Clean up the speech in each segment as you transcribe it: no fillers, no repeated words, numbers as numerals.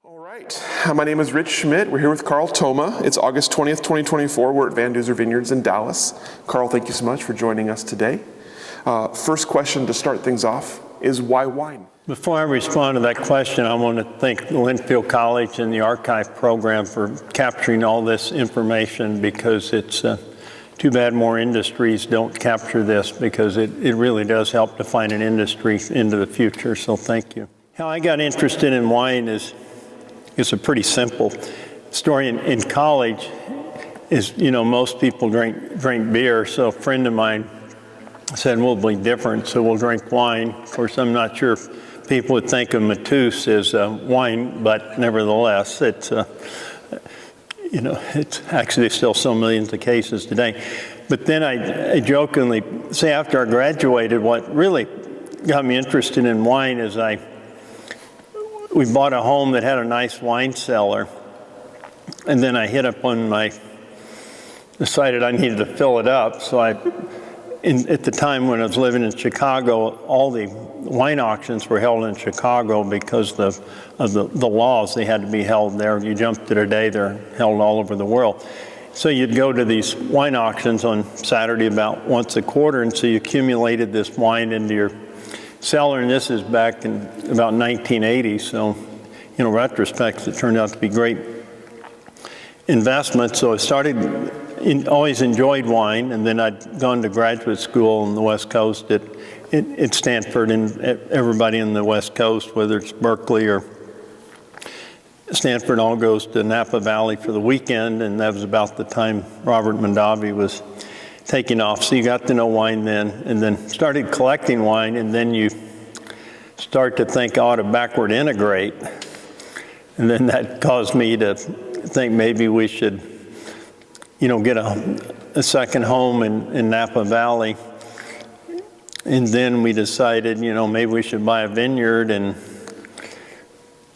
All right, my name is Rich Schmidt. We're here with Carl Thoma. It's August 20th, 2024. We're at Duzer Vineyards in Dallas. Carl, thank you so much for joining us today. First question to start things off is why wine? Before I respond to that question, I want to thank Linfield College and the archive program for capturing all this information, because it's too bad more industries don't capture this, because it really does help define an industry into the future, so thank you. How I got interested in wine is a pretty simple story. In college, most people drink beer, so a friend of mine said, we'll be different, so we'll drink wine. Of course, I'm not sure if people would think of Matus as wine, but nevertheless, it's actually still sell millions of cases today. But then I jokingly say, after I graduated, what really got me interested in wine is we bought a home that had a nice wine cellar, and then I hit up decided I needed to fill it up. So at the time when I was living in Chicago, all the wine auctions were held in Chicago because of the laws. They had to be held there. You jump to today, they're held all over the world. So you'd go to these wine auctions on Saturday about once a quarter, and so you accumulated this wine into your cellar, and this is back in about 1980. So, in retrospect, it turned out to be great investment. So I always enjoyed wine, and then I'd gone to graduate school on the West Coast at Stanford, and everybody in the West Coast, whether it's Berkeley or Stanford, all goes to Napa Valley for the weekend, and that was about the time Robert Mondavi was taking off. So you got to know wine then, and then started collecting wine, and then you start to think, I ought to backward integrate. And then that caused me to think maybe we should, get a second home in Napa Valley. And then we decided, maybe we should buy a vineyard, and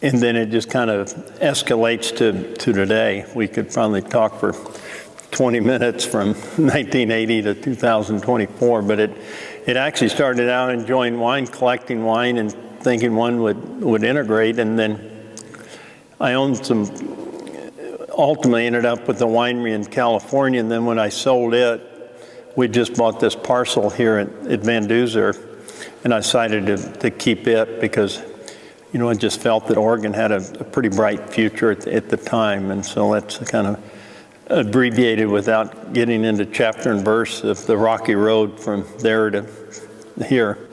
then it just kind of escalates to today. We could probably talk for 20 minutes from 1980 to 2024, but it actually started out enjoying wine, collecting wine, and thinking one would integrate, and then I ultimately ended up with a winery in California, and then when I sold it, we just bought this parcel here at Duzer, and I decided to keep it because, I just felt that Oregon had a pretty bright future at the time, and so that's kind of abbreviated without getting into chapter and verse of the rocky road from there to here.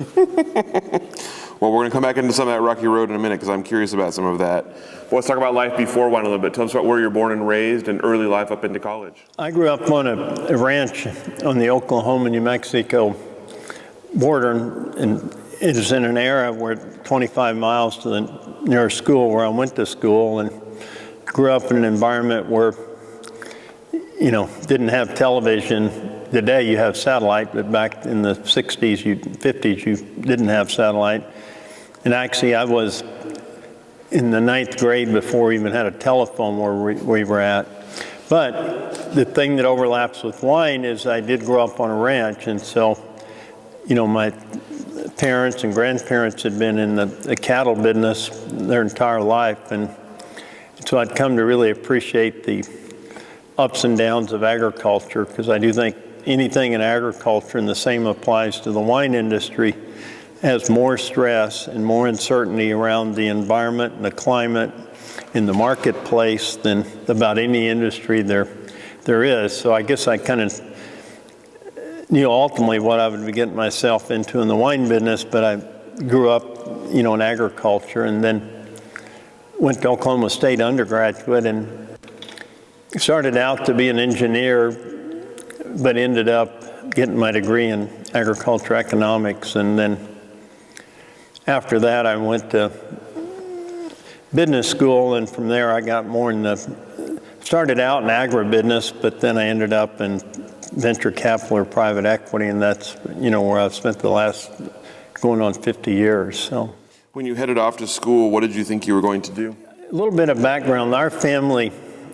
Well, we're going to come back into some of that rocky road in a minute because I'm curious about some of that. Well, let's talk about life before wine a little bit. Tell us about where you're born and raised and early life up into college. I grew up on a ranch on the Oklahoma-New Mexico border, and it was in an era where 25 miles to the nearest school where I went to school, and grew up in an environment where didn't have television. Today you have satellite, but back in the 60s, 50s, you didn't have satellite. And actually, I was in the 9th grade before we even had a telephone where we were at. But the thing that overlaps with wine is I did grow up on a ranch, and so, my parents and grandparents had been in the cattle business their entire life, and so I'd come to really appreciate the ups and downs of agriculture, because I do think anything in agriculture, and the same applies to the wine industry, has more stress and more uncertainty around the environment and the climate in the marketplace than about any industry there is. So I guess I kind of knew ultimately what I would be getting myself into in the wine business, but I grew up, in agriculture, and then went to Oklahoma State undergraduate and started out to be an engineer, but ended up getting my degree in agriculture economics. And then after that, I went to business school, and from there I got more started out in agribusiness, but then I ended up in venture capital or private equity, and that's, where I've spent the last going on 50 years. So, when you headed off to school, what did you think you were going to do? A little bit of background. Our family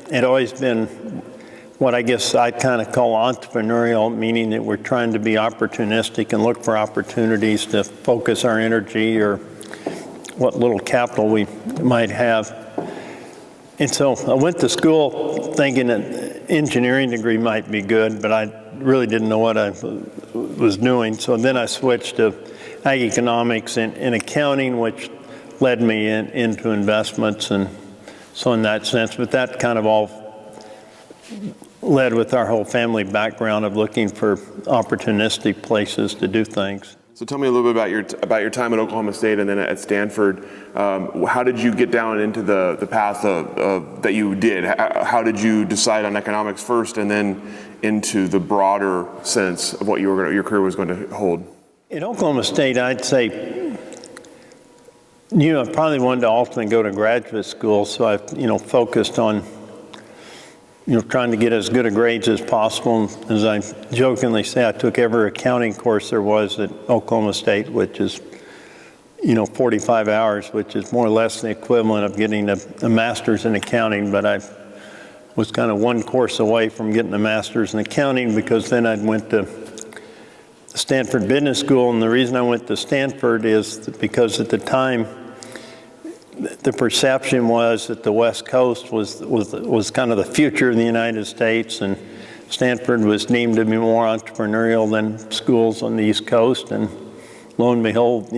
had always been what I guess I kind of call entrepreneurial, meaning that we're trying to be opportunistic and look for opportunities to focus our energy or what little capital we might have. And so I went to school thinking an engineering degree might be good, but I really didn't know what I was doing. So then I switched to ag economics and accounting, which led me into investments. And so in that sense, but that kind of all led with our whole family background of looking for opportunistic places to do things. So tell me a little bit about your time at Oklahoma State and then at Stanford. How did you get down into the path that you did? How did you decide on economics first and then into the broader sense of what your career was going to hold? At Oklahoma State, I'd say, I probably wanted to ultimately go to graduate school, so I, focused on, trying to get as good a grades as possible. As I jokingly say, I took every accounting course there was at Oklahoma State, which is, 45 hours, which is more or less the equivalent of getting a master's in accounting, but I was kind of one course away from getting a master's in accounting, because then I went to Stanford Business School. And the reason I went to Stanford is because at the time, the perception was that the West Coast was kind of the future of the United States, and Stanford was deemed to be more entrepreneurial than schools on the East Coast. And lo and behold,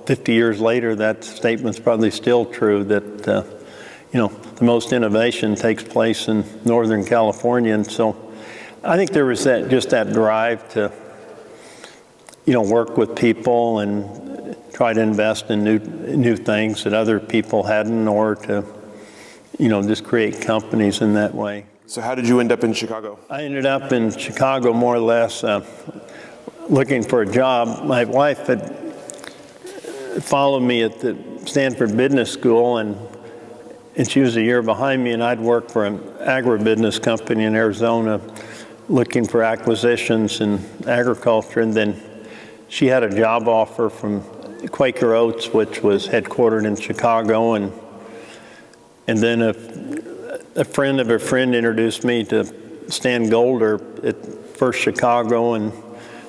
50 years later, that statement's probably still true, that the most innovation takes place in Northern California. And so I think there was that drive to work with people and try to invest in new things that other people hadn't, or to, just create companies in that way. So how did you end up in Chicago? I ended up in Chicago more or less looking for a job. My wife had followed me at the Stanford Business School, and she was a year behind me, and I'd worked for an agribusiness company in Arizona looking for acquisitions in agriculture. And then she had a job offer from Quaker Oats, which was headquartered in Chicago, and then a friend of a friend introduced me to Stan Golder at First Chicago, and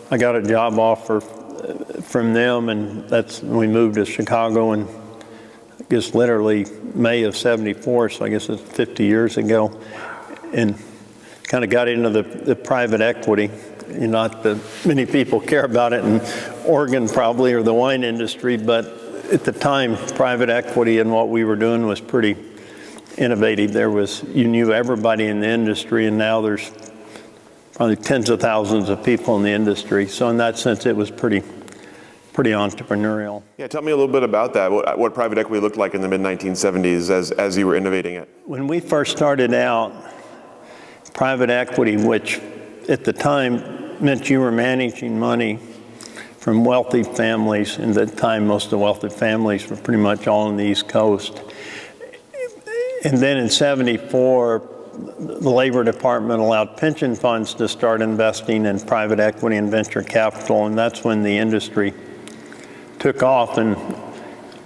I got a job offer from them, and that's when we moved to Chicago, and I guess literally May of '74, so I guess it's 50 years ago, and kind of got into the private equity. Not that many people care about it in Oregon probably, or the wine industry, but at the time, private equity and what we were doing was pretty innovative. You knew everybody in the industry, and now there's probably tens of thousands of people in the industry. So in that sense, it was pretty entrepreneurial. Yeah, tell me a little bit about that, what private equity looked like in the mid-1970s as you were innovating it. When we first started out, private equity, which at the time meant you were managing money from wealthy families. And at the time, most of the wealthy families were pretty much all on the East Coast. And then in '74, the Labor Department allowed pension funds to start investing in private equity and venture capital, and that's when the industry took off. And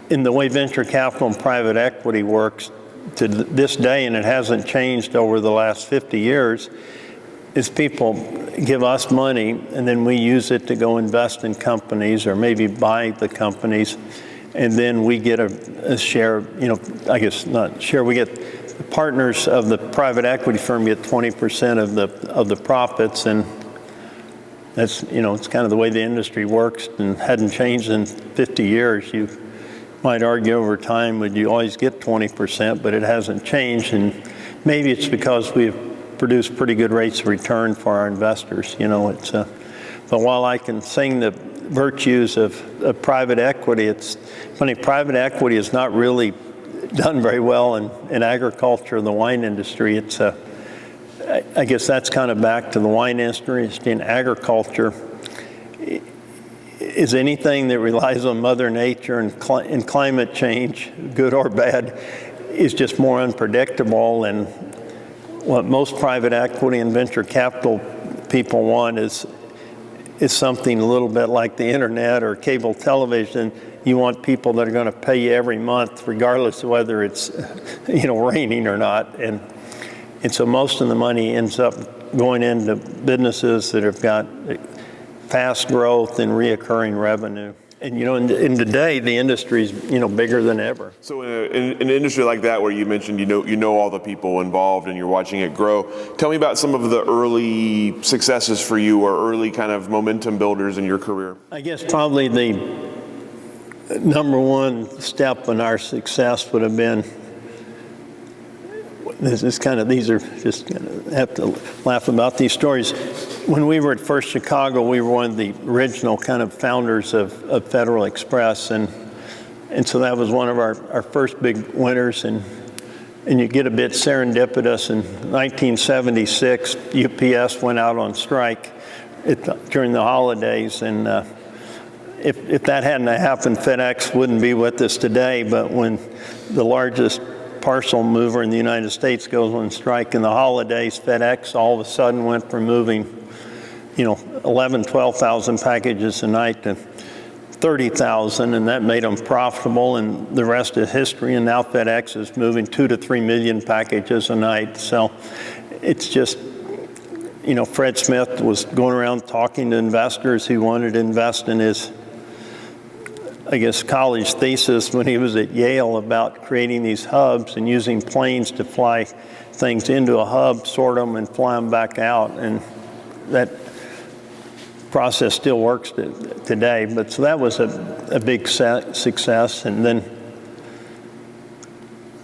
in the way venture capital and private equity works to this day, and it hasn't changed over the last 50 years, is people give us money, and then we use it to go invest in companies or maybe buy the companies, and then we get a share, I guess not share, we get the partners of the private equity firm get 20% of the profits, and that's, it's kind of the way the industry works and hadn't changed in 50 years. You might argue over time, would you always get 20%, but it hasn't changed, and maybe it's because we've produce pretty good rates of return for our investors. But while I can sing the virtues of private equity, it's funny, private equity is not really done very well in agriculture, the wine industry. I guess that's kind of back to the wine industry. In agriculture, is anything that relies on Mother Nature and climate change, good or bad, is just more unpredictable. And what most private equity and venture capital people want is something a little bit like the internet or cable television. You want people that are going to pay you every month, regardless of whether it's raining or not. And so most of the money ends up going into businesses that have got fast growth and reoccurring revenue. And, in today, the industry's, bigger than ever. So in an industry like that, where you mentioned you know all the people involved and you're watching it grow, tell me about some of the early successes for you or early kind of momentum builders in your career. I guess probably the number one step in our success would have been, these are just have to laugh about these stories. When we were at First Chicago, we were one of the original kind of founders of Federal Express, and so that was one of our first big winners, and you get a bit serendipitous. In 1976, UPS went out on strike during the holidays, and if that hadn't happened, FedEx wouldn't be with us today. But when the largest parcel mover in the United States goes on strike in the holidays, FedEx all of a sudden went from moving 12,000 packages a night to 30,000, and that made them profitable, and the rest is history. And now FedEx is moving 2 to 3 million packages a night. So it's just, Fred Smith was going around talking to investors who wanted to invest in his, college thesis when he was at Yale about creating these hubs and using planes to fly things into a hub, sort them, and fly them back out. And that process still works today. But so that was a big success. And then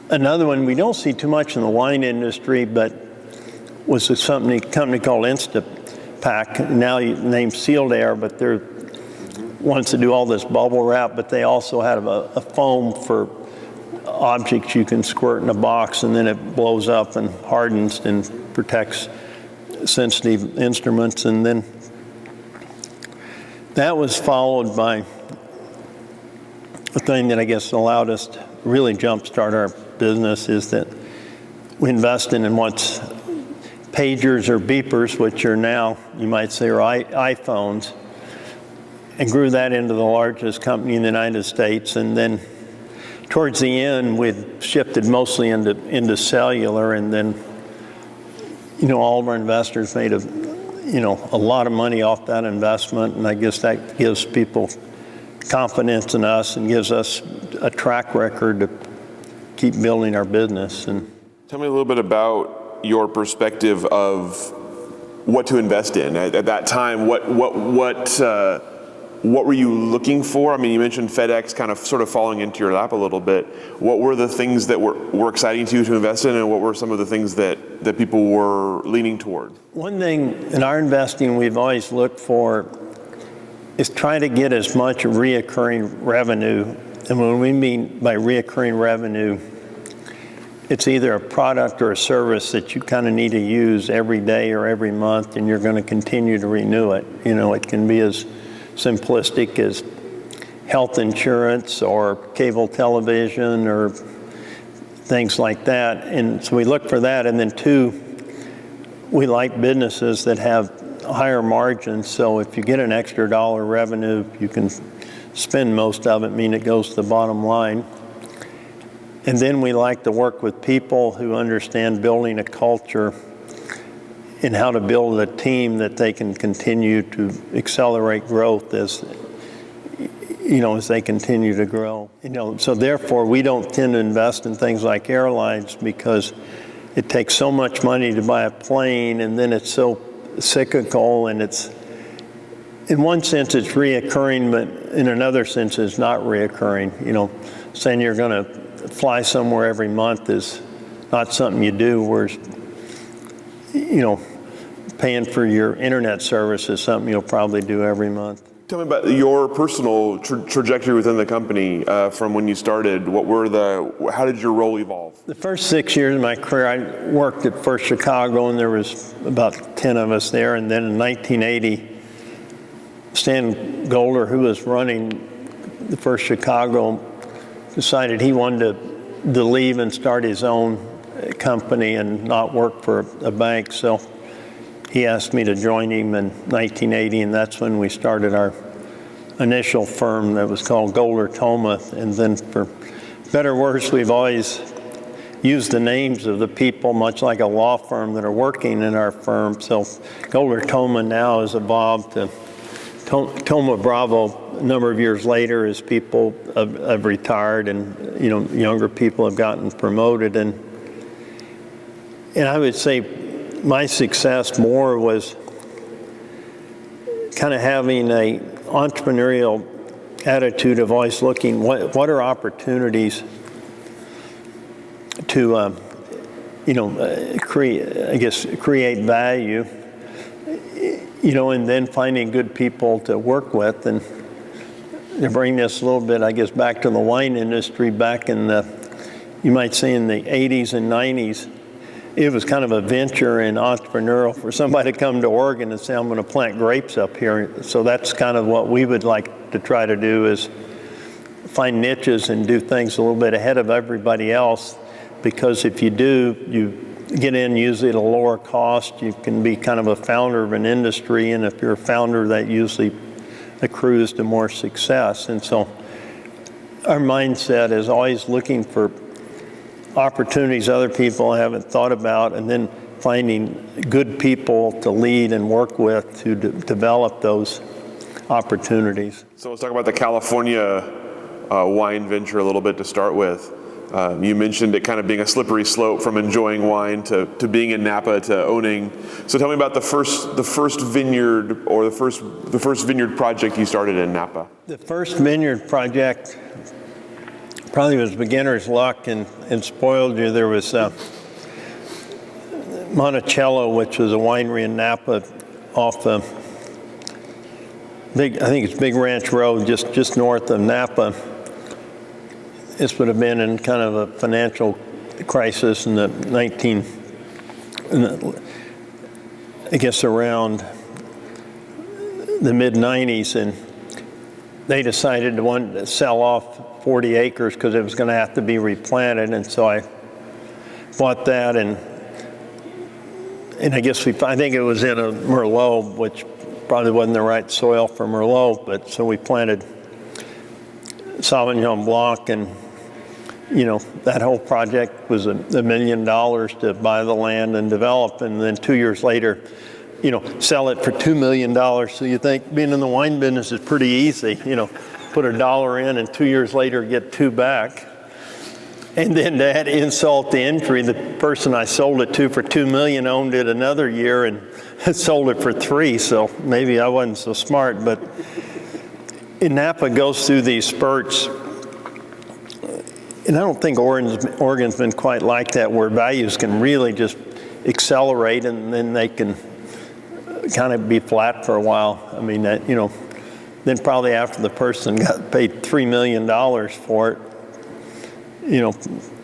another one we don't see too much in the wine industry, but was a company called Instapak, now named Sealed Air, but they're ones to do all this bubble wrap, but they also had a foam for objects you can squirt in a box, and then it blows up and hardens and protects sensitive instruments. And then that was followed by a thing that I guess allowed us to really jumpstart our business, is that we invested in what's pagers or beepers, which are now, you might say, are iPhones, and grew that into the largest company in the United States. And then towards the end, we'd shifted mostly into cellular, and then all of our investors made a lot of money off that investment, and I guess that gives people confidence in us and gives us a track record to keep building our business. And tell me a little bit about your perspective of what to invest in at that time. What were you looking for? I mean, you mentioned FedEx kind of sort of falling into your lap a little bit. What were the things that were exciting to you to invest in, and what were some of the things that people were leaning toward? One thing in our investing we've always looked for is try to get as much reoccurring revenue. And when we mean by reoccurring revenue, it's either a product or a service that you kind of need to use every day or every month, and you're going to continue to renew it. It can be as simplistic as health insurance or cable television or things like that. And so we look for that. And then two, we like businesses that have higher margins. So if you get an extra dollar revenue, you can spend most of it, meaning it goes to the bottom line. And then we like to work with people who understand building a culture and how to build a team that they can continue to accelerate growth as they continue to grow. So therefore, we don't tend to invest in things like airlines because it takes so much money to buy a plane, and then it's so cyclical, and it's, in one sense, it's reoccurring, but in another sense, it's not reoccurring. Saying you're going to fly somewhere every month is not something you do, whereas, paying for your internet service is something you'll probably do every month. Tell me about your personal trajectory within the company from when you started. How did your role evolve? The first 6 years of my career, I worked at First Chicago, and there was about 10 of us there. And then in 1980, Stan Golder, who was running the First Chicago, decided he wanted to leave and start his own company and not work for a bank. So he asked me to join him in 1980, and that's when we started our initial firm that was called Carl Thoma. And then for better or worse, we've always used the names of the people, much like a law firm, that are working in our firm. So Carl Thoma now has evolved to Thoma Bravo, a number of years later, as people have retired and, younger people have gotten promoted. And I would say my success more was kind of having a entrepreneurial attitude of always looking, what are opportunities to, create value, and then finding good people to work with. And to bring this a little bit, I guess, back to the wine industry, back in you might say in the 80s and 90s, it was kind of a venture and entrepreneurial for somebody to come to Oregon and say, I'm going to plant grapes up here. So that's kind of what we would like to try to do, is find niches and do things a little bit ahead of everybody else. Because if you do, you get in usually at a lower cost. You can be kind of a founder of an industry, and if you're a founder, that usually accrues to more success. And so our mindset is always looking for opportunities other people haven't thought about, and then finding good people to lead and work with to develop those opportunities. So let's talk about the California wine venture a little bit to start with. You mentioned it kind of being a slippery slope from enjoying wine to being in Napa to owning. So tell me about the first vineyard, or the first vineyard project you started in Napa. The first vineyard project probably was beginner's luck and spoiled you. There was Monticello, which was a winery in Napa off I think it's Big Ranch Road, just north of Napa. This would have been in kind of a financial crisis in the around the mid-90s, and they decided to want to sell off 40 acres because it was going to have to be replanted. And so I bought that, and I think it was in a Merlot, which probably wasn't the right soil for Merlot, but so we planted Sauvignon Blanc, and that whole project was $1 million to buy the land and develop, and then 2 years later, sell it for $2 million. So you think being in the wine business is pretty easy, put $1 in and 2 years later get $2 back. And then to add insult to injury, the person I sold it to for $2 million owned it another year and sold it for $3 million. So maybe I wasn't so smart, but in Napa goes through these spurts. And I don't think Oregon's been quite like that, where values can really just accelerate and then they can kind of be flat for a while. I mean, then probably after the person got paid $3 million for it,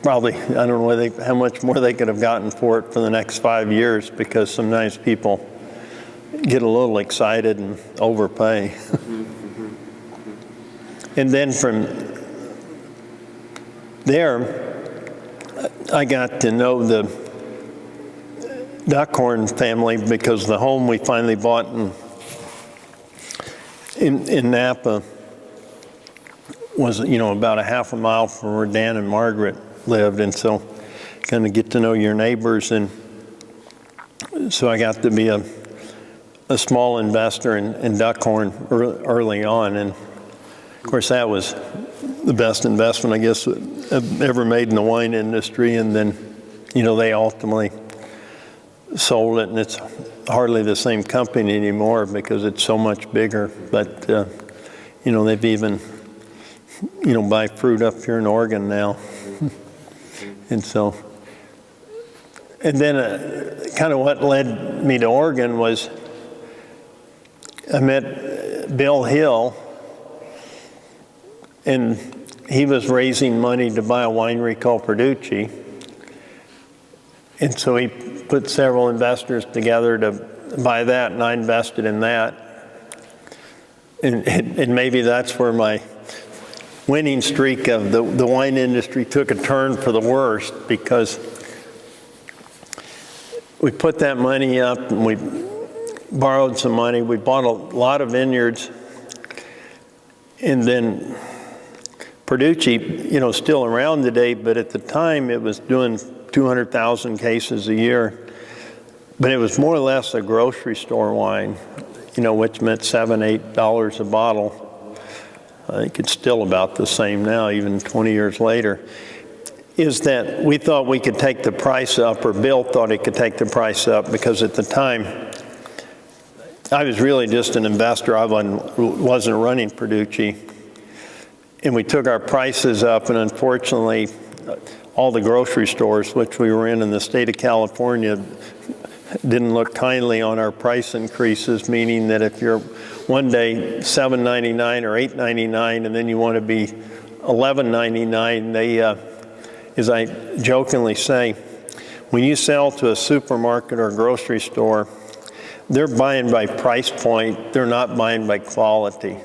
probably, I don't know how much more they could have gotten for it for the next 5 years, because sometimes people get a little excited and overpay. And then from there, I got to know the Duckhorn family, because the home we finally bought in Napa was, about a half a mile from where Dan and Margaret lived. And so kind of get to know your neighbors. And so I got to be a small investor in Duckhorn early on. And of course, that was the best investment, I guess, I've ever made in the wine industry. And then, they ultimately sold it, and it's hardly the same company anymore because it's so much bigger. But, they've even, buy fruit up here in Oregon now. And so, and then kind of what led me to Oregon was I met Bill Hill, and he was raising money to buy a winery called Perducci. And so he put several investors together to buy that, and I invested in that. And maybe that's where my winning streak of the wine industry took a turn for the worst, because we put that money up and we borrowed some money. We bought a lot of vineyards, and then Perducci, still around today, but at the time it was doing 200,000 cases a year. But it was more or less a grocery store wine. which meant $7, $8 a bottle. I think it's still about the same now, even 20 years later, is that we thought we could take the price up, or Bill thought he could take the price up, because at the time, I was really just an investor. I wasn't running Produce. And we took our prices up, and unfortunately, all the grocery stores, which we were in the state of California, didn't look kindly on our price increases, meaning that if you're one day $7.99 or $8.99 and then you want to be $11.99, they, as I jokingly say, when you sell to a supermarket or a grocery store, they're buying by price point, they're not buying by quality.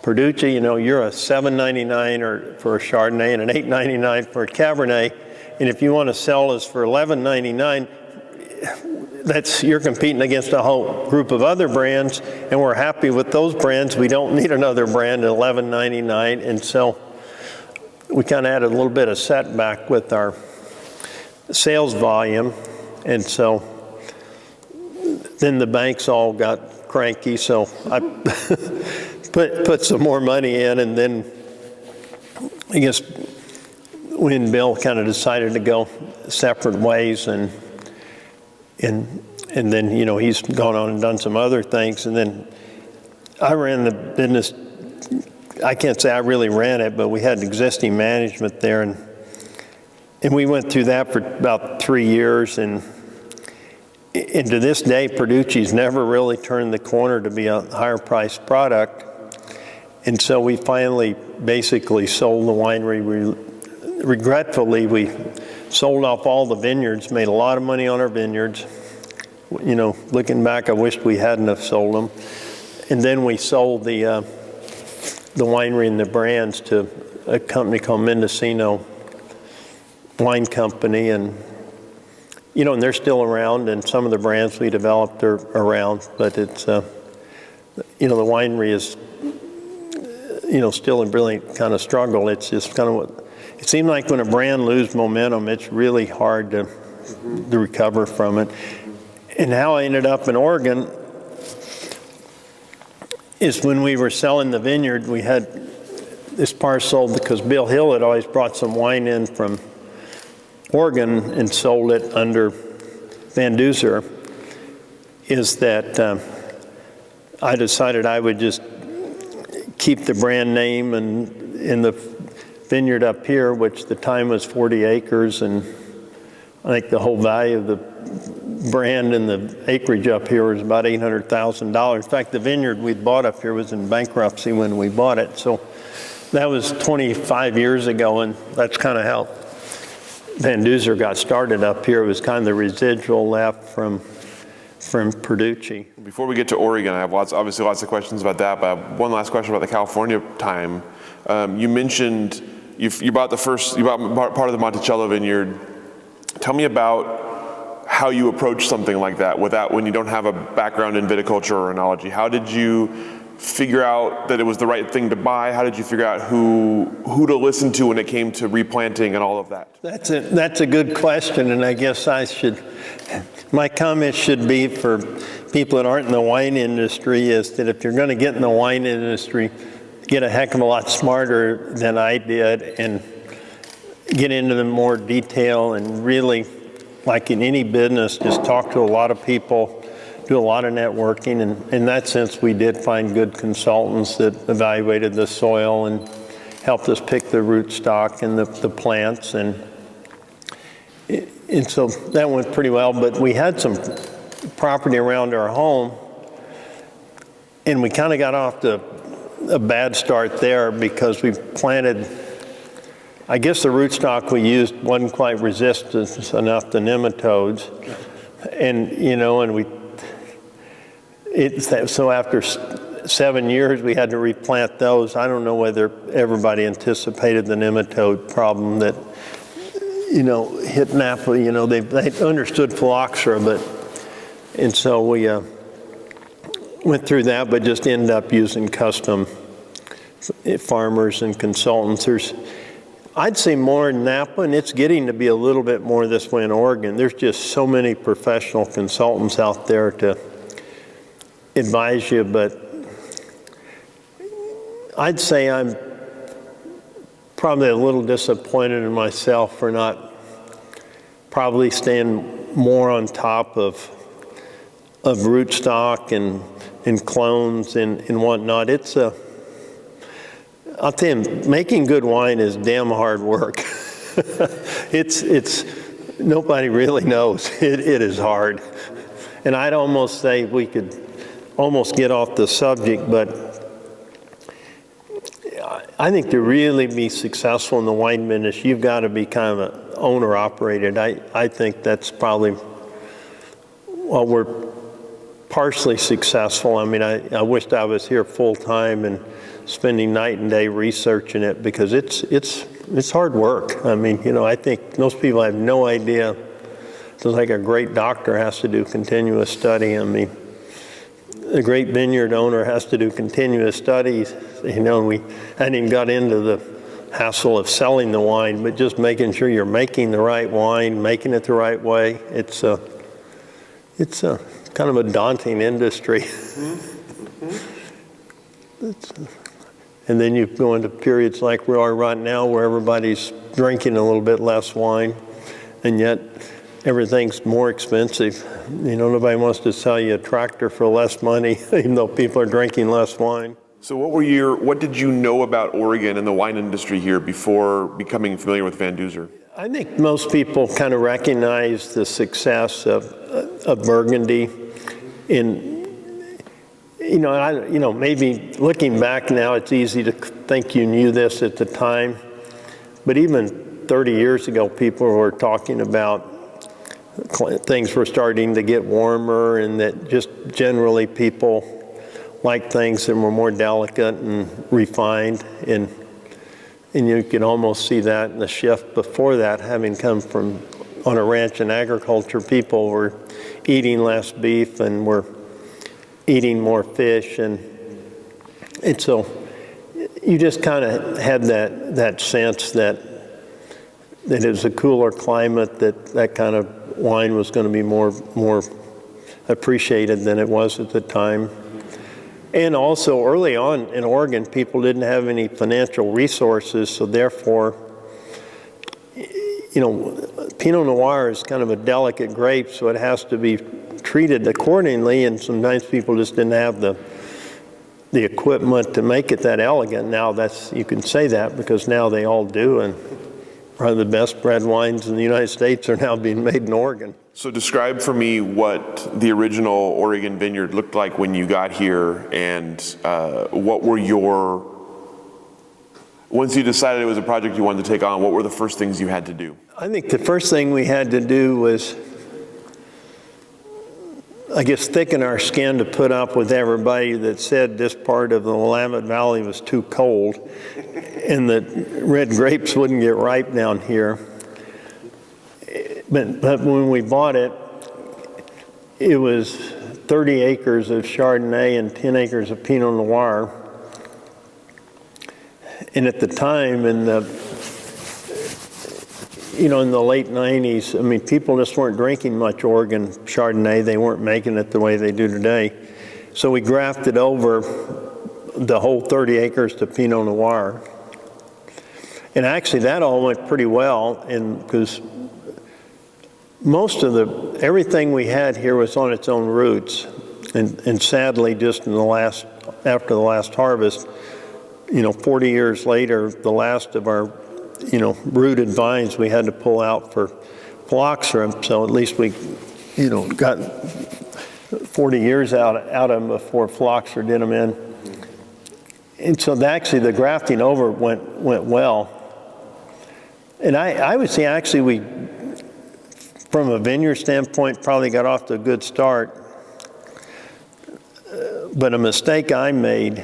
Produce, you're a $7.99 or for a Chardonnay and an $8.99 for a Cabernet, and if you want to sell us for $11.99, you're competing against a whole group of other brands, and we're happy with those brands. We don't need another brand at $11.99, and so we kind of had a little bit of setback with our sales volume, and so then the banks all got cranky, so I put some more money in, and then I guess when Bill kind of decided to go separate ways, and then, he's gone on and done some other things. And then I ran the business. I can't say I really ran it, but we had existing management there. And we went through that for about 3 years. And to this day, Produce's never really turned the corner to be a higher priced product. And so we finally basically sold the winery. Regretfully, we sold off all the vineyards, made a lot of money on our vineyards. Looking back, I wished we hadn't have sold them. And then we sold the winery and the brands to a company called Mendocino Wine Company, and and they're still around, and some of the brands we developed are around, but it's the winery is still a brilliant kind of struggle. It's just kind of it seemed like when a brand loses momentum, it's really hard to recover from it. And how I ended up in Oregon is when we were selling the vineyard, we had this parcel because Bill Hill had always brought some wine in from Oregon and sold it under Van Duzer, is that I decided I would just keep the brand name and in the vineyard up here, which the time was 40 acres, and I think the whole value of the brand and the acreage up here was about $800,000. In fact, the vineyard we'd bought up here was in bankruptcy when we bought it. So that was 25 years ago, and that's kind of how Van Duzer got started up here. It was kind of the residual left from Produce. Before we get to Oregon, I have obviously lots of questions about that, but I have one last question about the California time. You mentioned you bought part of the Monticello vineyard. Tell me about how you approach something like that when you don't have a background in viticulture or enology. How did you figure out that it was the right thing to buy? How did you figure out who to listen to when it came to replanting and all of that? That's a good question, and I guess my comment should be for people that aren't in the wine industry is that if you're going to get in the wine industry, get a heck of a lot smarter than I did and get into the more detail, and really, like in any business, just talk to a lot of people, do a lot of networking, and in that sense we did find good consultants that evaluated the soil and helped us pick the rootstock and the plants, and so that went pretty well. But we had some property around our home, and we kind of got off to a bad start there because we planted, I guess the rootstock we used wasn't quite resistant enough to nematodes, and so after 7 years we had to replant those. I don't know whether everybody anticipated the nematode problem that hit Napa. They understood phylloxera, and so we went through that, but just ended up using custom farmers and consultants. I'd say more in Napa, and it's getting to be a little bit more this way in Oregon. There's just so many professional consultants out there advise you, but I'd say I'm probably a little disappointed in myself for not probably staying more on top of rootstock and clones and whatnot. I'll tell you, making good wine is damn hard work. It's nobody really knows. It is hard. And I'd almost say we could almost get off the subject, but I think to really be successful in the wine business, you've got to be kind of an owner-operated. I think that's probably, well, we're partially successful. I mean, I wished I was here full-time and spending night and day researching it, because it's hard work. I mean, you know, I think most people have no idea. It's like a great doctor has to do continuous study. I mean, a great vineyard owner has to do continuous studies. You know, we hadn't even got into the hassle of selling the wine, but just making sure you're making the right wine, making it the right way. It's a kind of a daunting industry. And then you go into periods like we are right now, where everybody's drinking a little bit less wine, and yet everything's more expensive. You know, nobody wants to sell you a tractor for less money, even though people are drinking less wine. So what did you know about Oregon and the wine industry here before becoming familiar with Van Duzer? I think most people kind of recognize the success of Burgundy. Maybe looking back now, it's easy to think you knew this at the time, but even 30 years ago, people were talking about things were starting to get warmer, and that just generally people liked things that were more delicate and refined, and you could almost see that in the shift before that, having come from on a ranch and agriculture. People were eating less beef and were eating more fish, and so you just kind of had that sense that it was a cooler climate, that kind of wine was going to be more appreciated than it was at the time. And also early on in Oregon, people didn't have any financial resources, so therefore, you know, Pinot Noir is kind of a delicate grape, so it has to be treated accordingly, and sometimes people just didn't have the equipment to make it that elegant. Now you can say that because now they all do, and probably the best red wines in the United States are now being made in Oregon. So describe for me what the original Oregon vineyard looked like when you got here, and what were once you decided it was a project you wanted to take on, what were the first things you had to do? I think the first thing we had to do was, I guess, thicken our skin to put up with everybody that said this part of the Willamette Valley was too cold and that red grapes wouldn't get ripe down here. But when we bought it, it was 30 acres of Chardonnay and 10 acres of Pinot Noir. And at the time, in the late 90s, I mean, people just weren't drinking much Oregon Chardonnay. They weren't making it the way they do today. So we grafted over the whole 30 acres to Pinot Noir. And actually, that all went pretty well, because most of everything we had here was on its own roots. And sadly, just after the last harvest, 40 years later, the last of our rooted vines we had to pull out for phylloxera. So at least we, got 40 years out of them before phylloxera did them in. And so actually the grafting over went well. And I would say actually we, from a vineyard standpoint, probably got off to a good start. But a mistake I made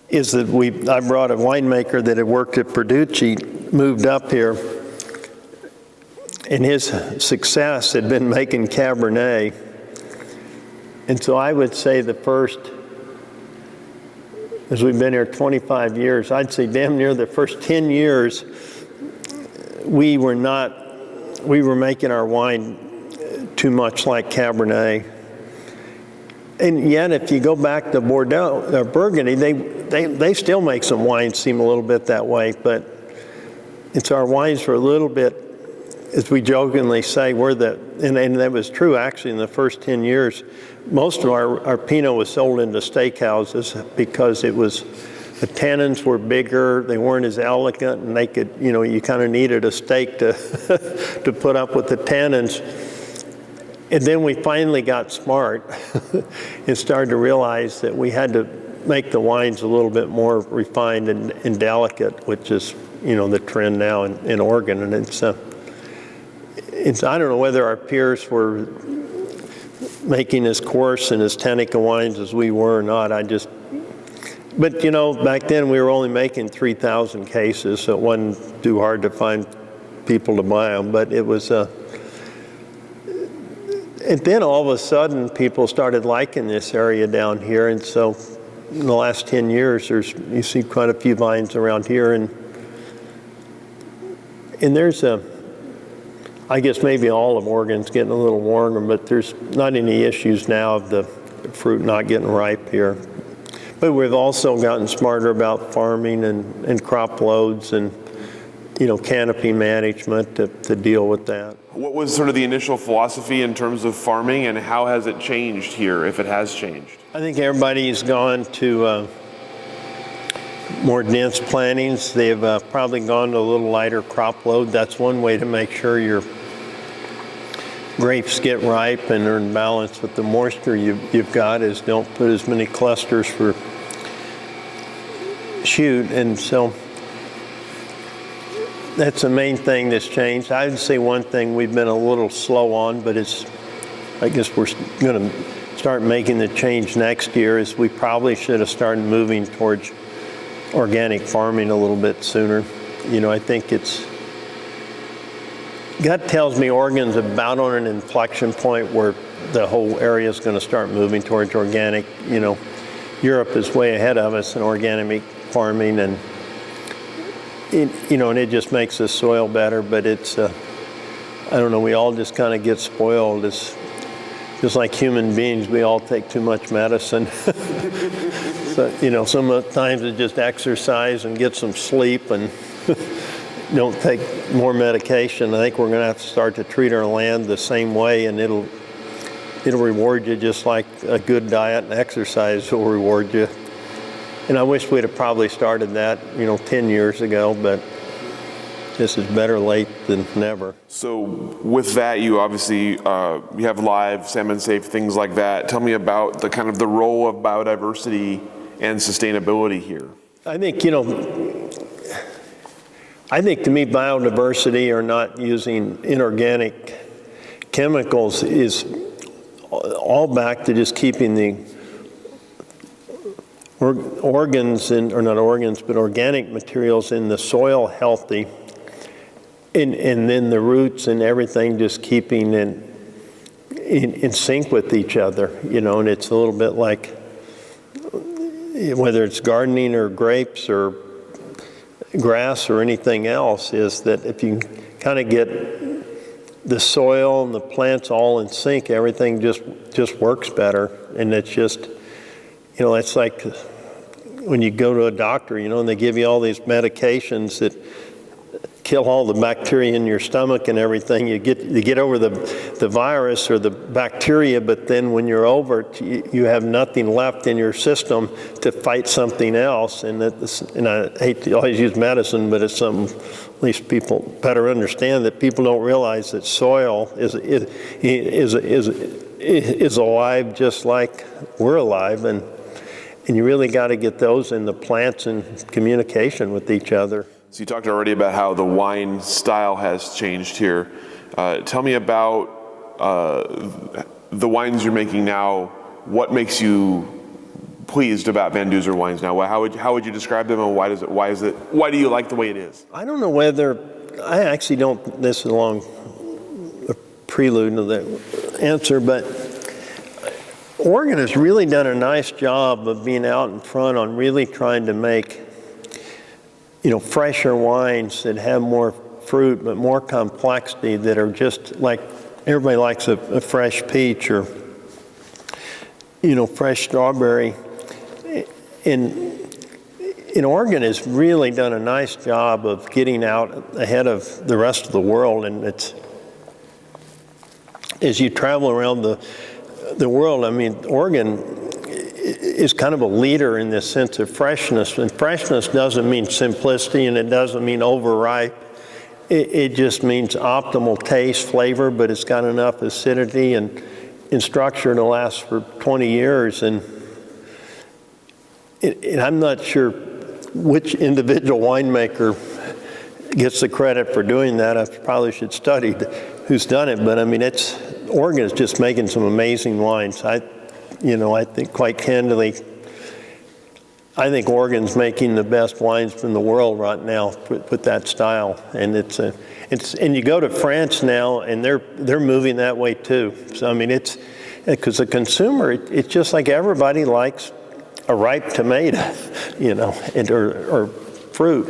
is that I brought a winemaker that had worked at Perducci, moved up here, and his success had been making Cabernet. And so I would say the first, as we've been here 25 years, I'd say damn near the first 10 years, we were making our wine too much like Cabernet. And yet, if you go back to Bordeaux or Burgundy, they still make some wines seem a little bit that way, but it's our wines for a little bit, as we jokingly say, and that was true actually in the first 10 years. Most of our Pinot was sold into steakhouses because the tannins were bigger, they weren't as elegant, and they could, you kind of needed a steak to to put up with the tannins. And then we finally got smart and started to realize that we had to make the wines a little bit more refined and delicate, which is, the trend now in Oregon. And it's I don't know whether our peers were making as coarse and as tannic wines as we were or not. But back then we were only making 3,000 cases, so it wasn't too hard to find people to buy them. But it was and then all of a sudden, people started liking this area down here, and so in the last 10 years, you see quite a few vines around here, and there's I guess maybe all of Oregon's getting a little warmer, but there's not any issues now of the fruit not getting ripe here. But we've also gotten smarter about farming and crop loads and canopy management to deal with that. What was sort of the initial philosophy in terms of farming, and how has it changed here, if it has changed? I think everybody's gone to more dense plantings. They've probably gone to a little lighter crop load. That's one way to make sure your grapes get ripe and are in balance with the moisture you've got, is don't put as many clusters for shoot. And so that's the main thing that's changed. I would say one thing we've been a little slow on, but I guess we're going to start making the change next year, is we probably should have started moving towards organic farming a little bit sooner. I think gut tells me Oregon's about on an inflection point where the whole area is going to start moving towards organic. Europe is way ahead of us in organic farming, and and it just makes the soil better, but it's, I don't know, we all just kind of get spoiled. It's just like human beings, we all take too much medicine. So, sometimes it's just exercise and get some sleep and don't take more medication. I think we're going to have to start to treat our land the same way, and it'll reward you just like a good diet and exercise will reward you. And I wish we'd have probably started that, 10 years ago, but this is better late than never. So with that, you obviously, you have live, salmon safe, things like that. Tell me about the kind of the role of biodiversity and sustainability here. I think, to me, biodiversity or not using inorganic chemicals is all back to just keeping the organic materials in the soil healthy, and then the roots and everything just keeping in sync with each other, and it's a little bit like whether it's gardening or grapes or grass or anything else, is that if you kind of get the soil and the plants all in sync, everything just works better. And it's just, it's like when you go to a doctor, and they give you all these medications that kill all the bacteria in your stomach and everything. You get over the virus or the bacteria, but then when you're over it, you have nothing left in your system to fight something else. And I hate to always use medicine, but it's something at least people better understand, that people don't realize that soil is alive just like we're alive, and you really got to get those in the plants in communication with each other. So you talked already about how the wine style has changed here. Tell me about the wines you're making now. What makes you pleased about Van Duzer wines now? How would you describe them, and why do you like the way it is? I don't know whether, I actually don't, this is a long prelude to the answer, but Oregon has really done a nice job of being out in front on really trying to make fresher wines that have more fruit but more complexity, that are just like, everybody likes a fresh peach, or fresh strawberry. In Oregon has really done a nice job of getting out ahead of the rest of the world, and it's, as you travel around the world, I mean, Oregon is kind of a leader in this sense of freshness, and freshness doesn't mean simplicity, and it doesn't mean overripe. It just means optimal taste, flavor, but it's got enough acidity and structure to last for 20 years, and I'm not sure which individual winemaker gets the credit for doing that. I probably should study who's done it, but I mean, Oregon is just making some amazing wines. I think quite candidly, I think Oregon's making the best wines in the world right now with that style, and and you go to France now, and they're moving that way too. So I mean, it's because the consumer, it's just like everybody likes a ripe tomato, or fruit,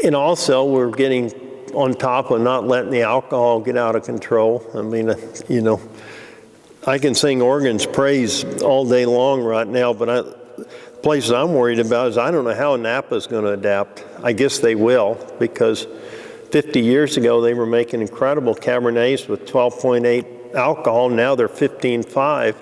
and also we're getting on top of not letting the alcohol get out of control. I mean, I can sing Oregon's praise all day long right now, but the places I'm worried about is I don't know how Napa's going to adapt. I guess they will, because 50 years ago they were making incredible Cabernets with 12.8 alcohol. Now they're 15.5.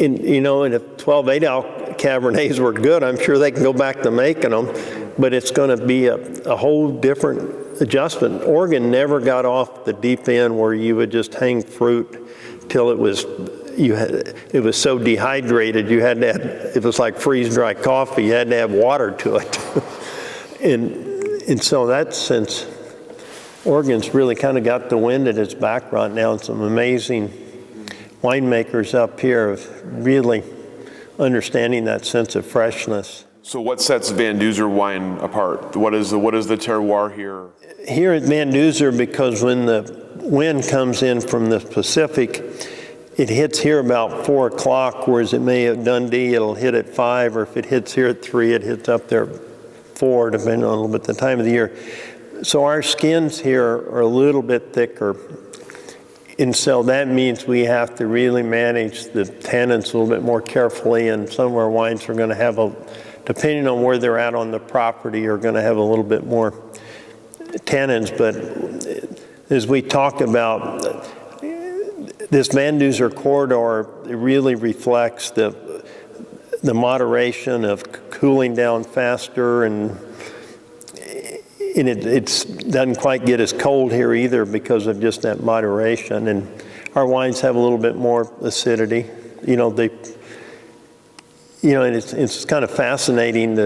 And if 12.8 Cabernets were good, I'm sure they can go back to making them, but it's going to be a whole different adjustment. Oregon never got off the deep end where you would just hang fruit till it was so dehydrated you had to have, it was like freeze-dry coffee, you had to have water to it. and so in that sense, Oregon's really kind of got the wind at its back right now, and some amazing winemakers up here of really understanding that sense of freshness. So what sets Van Duzer wine apart? What is the terroir here? Here at Van Duzer, because when the wind comes in from the Pacific, it hits here about 4 o'clock, whereas it may at Dundee, it'll hit at 5, or if it hits here at 3, it hits up there at 4, depending on a little bit the time of the year. So our skins here are a little bit thicker. And so that means we have to really manage the tannins a little bit more carefully, and some of our wines are going to have depending on where they're at on the property, are going to have a little bit more tannins. But as we talk about this Van Duzer corridor, it really reflects the moderation of cooling down faster, and it doesn't quite get as cold here either because of just that moderation. And our wines have a little bit more acidity. And it's kind of fascinating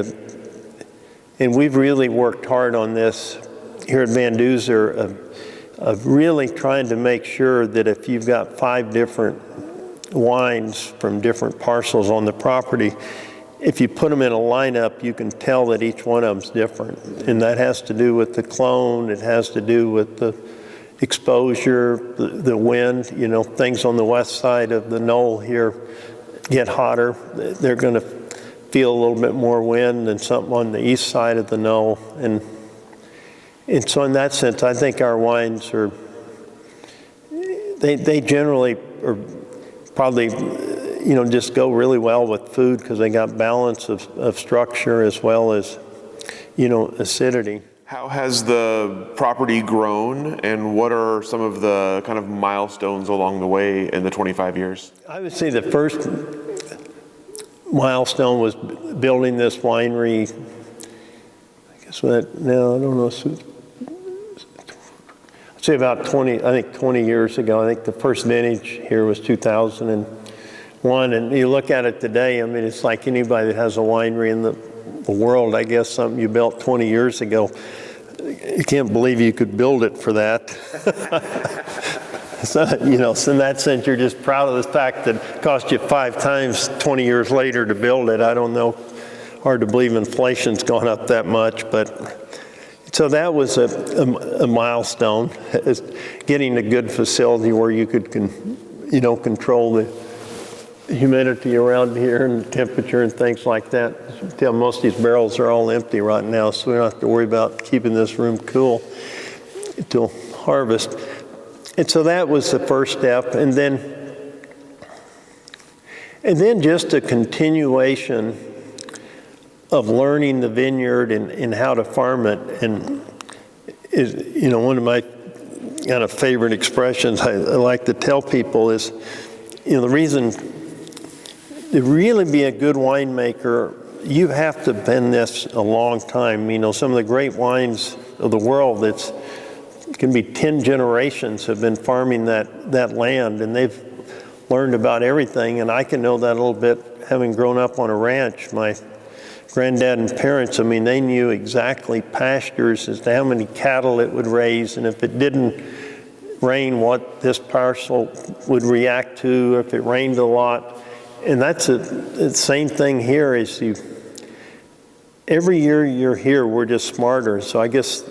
and we've really worked hard on this here at Van Duzer of really trying to make sure that if you've got 5 different wines from different parcels on the property, if you put them in a lineup, you can tell that each one of them's different. And that has to do with the clone, it has to do with the exposure, the wind. Things on the west side of the knoll here get hotter. They're going to feel a little bit more wind than something on the east side of the knoll. And so in that sense, I think our wines they generally are probably just go really well with food because they got balance of structure as well as, acidity. How has the property grown, and what are some of the kind of milestones along the way in the 25 years? I would say the first milestone was building this winery. I guess I don't know. I'd say about 20 years ago. I think the first vintage here was 2001. And you look at it today, I mean, it's like anybody that has a winery in the world, I guess something you built 20 years ago, you can't believe you could build it for that. So in that sense, you're just proud of the fact that it cost you 5 times 20 years later to build it. I don't know, hard to believe inflation's gone up that much, but so that was a milestone, is getting a good facility where you could control the humidity around here and the temperature and things like that. Tell most of these barrels are all empty right now, so we don't have to worry about keeping this room cool until harvest. And so that was the first step. And then And then just a continuation of learning the vineyard and how to farm it. And is, one of my kind of favorite expressions I like to tell people is, the reason to really be a good winemaker, you have to have been this a long time. Some of the great wines of the world, it can be 10 generations have been farming that land, and they've learned about everything. And I can know that a little bit, having grown up on a ranch. My granddad and parents, they knew exactly pastures as to how many cattle it would raise, and if it didn't rain, what this parcel would react to, if it rained a lot. And that's the same thing here. Every year you're here, we're just smarter. So I guess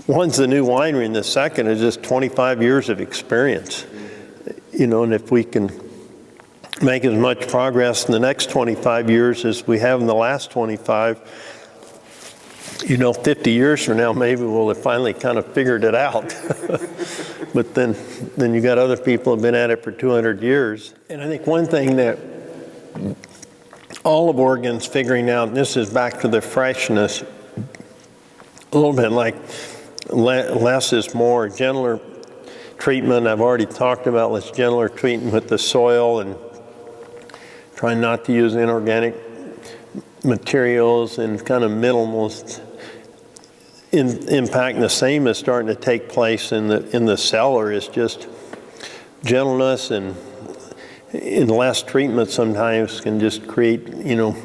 one's the new winery, and the second is just 25 years of experience. And if we can make as much progress in the next 25 years as we have in the last 25, 50 years from now, maybe we'll have finally kind of figured it out. But then you got other people who have been at it for 200 years. And I think one thing that all of Oregon's figuring out, and this is back to the freshness, a little bit like less is more, gentler treatment. I've already talked about less gentler treatment with the soil and trying not to use inorganic materials and kind of minimalist impact. And the same is starting to take place in the cellar, is just gentleness, and in less treatment sometimes can just create,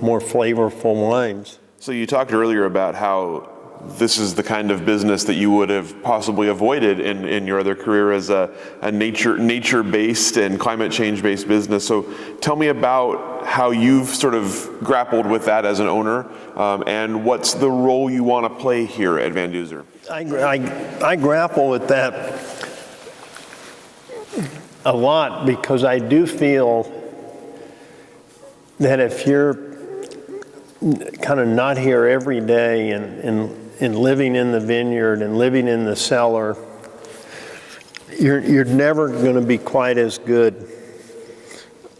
more flavorful wines. So you talked earlier about how this is the kind of business that you would have possibly avoided in your other career as a nature-based and climate change-based business. So tell me about how you've sort of grappled with that as an owner, and what's the role you want to play here at Van Duzer? I grapple with that a lot, because I do feel that if you're kind of not here every day and living in the vineyard and living in the cellar, you're never going to be quite as good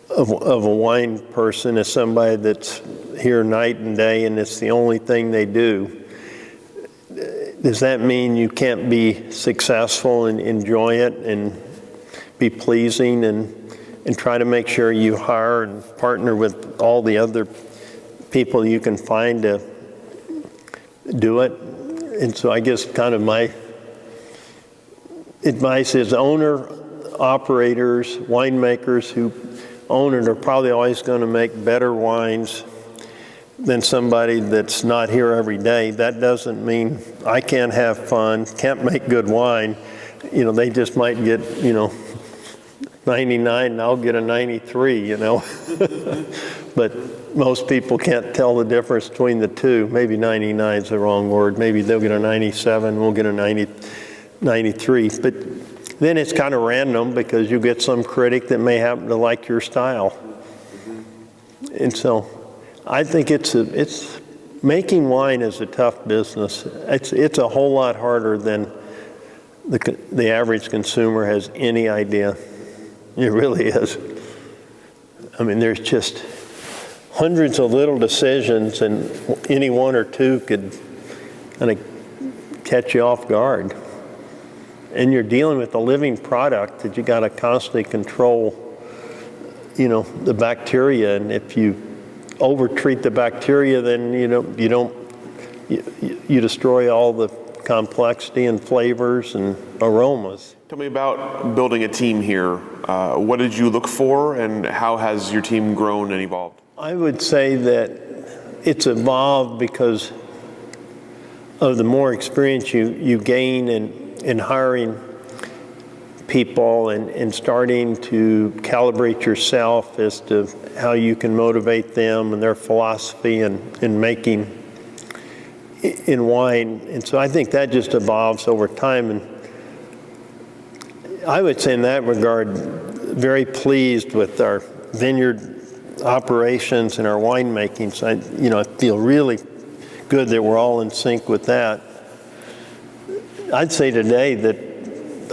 of a wine person as somebody that's here night and day and it's the only thing they do. Does that mean you can't be successful and enjoy it and be pleasing and try to make sure you hire and partner with all the other people you can find to do it? And so I guess kind of my advice is operators, winemakers who own it are probably always going to make better wines than somebody that's not here every day. That doesn't mean I can't have fun, can't make good wine. They just might get, 99 and I'll get a 93, But most people can't tell the difference between the two. Maybe 99 is the wrong word. Maybe they'll get a 97, we'll get a 93. But then it's kind of random, because you get some critic that may happen to like your style. And so I think it's making wine is a tough business. It's a whole lot harder than the average consumer has any idea. It really is. There's just hundreds of little decisions, and any one or two could kind of catch you off guard. And you're dealing with a living product that you got to constantly control, the bacteria. And if you over-treat the bacteria, then you destroy all the complexity and flavors and aromas. Tell me about building a team here. What did you look for, and how has your team grown and evolved? I would say that it's evolved because of the more experience you gain in hiring people and starting to calibrate yourself as to how you can motivate them and their philosophy in making in wine. And so I think that just evolves over time. And I would say in that regard, very pleased with our vineyard operations and our winemaking. So I feel really good that we're all in sync with that. I'd say today that,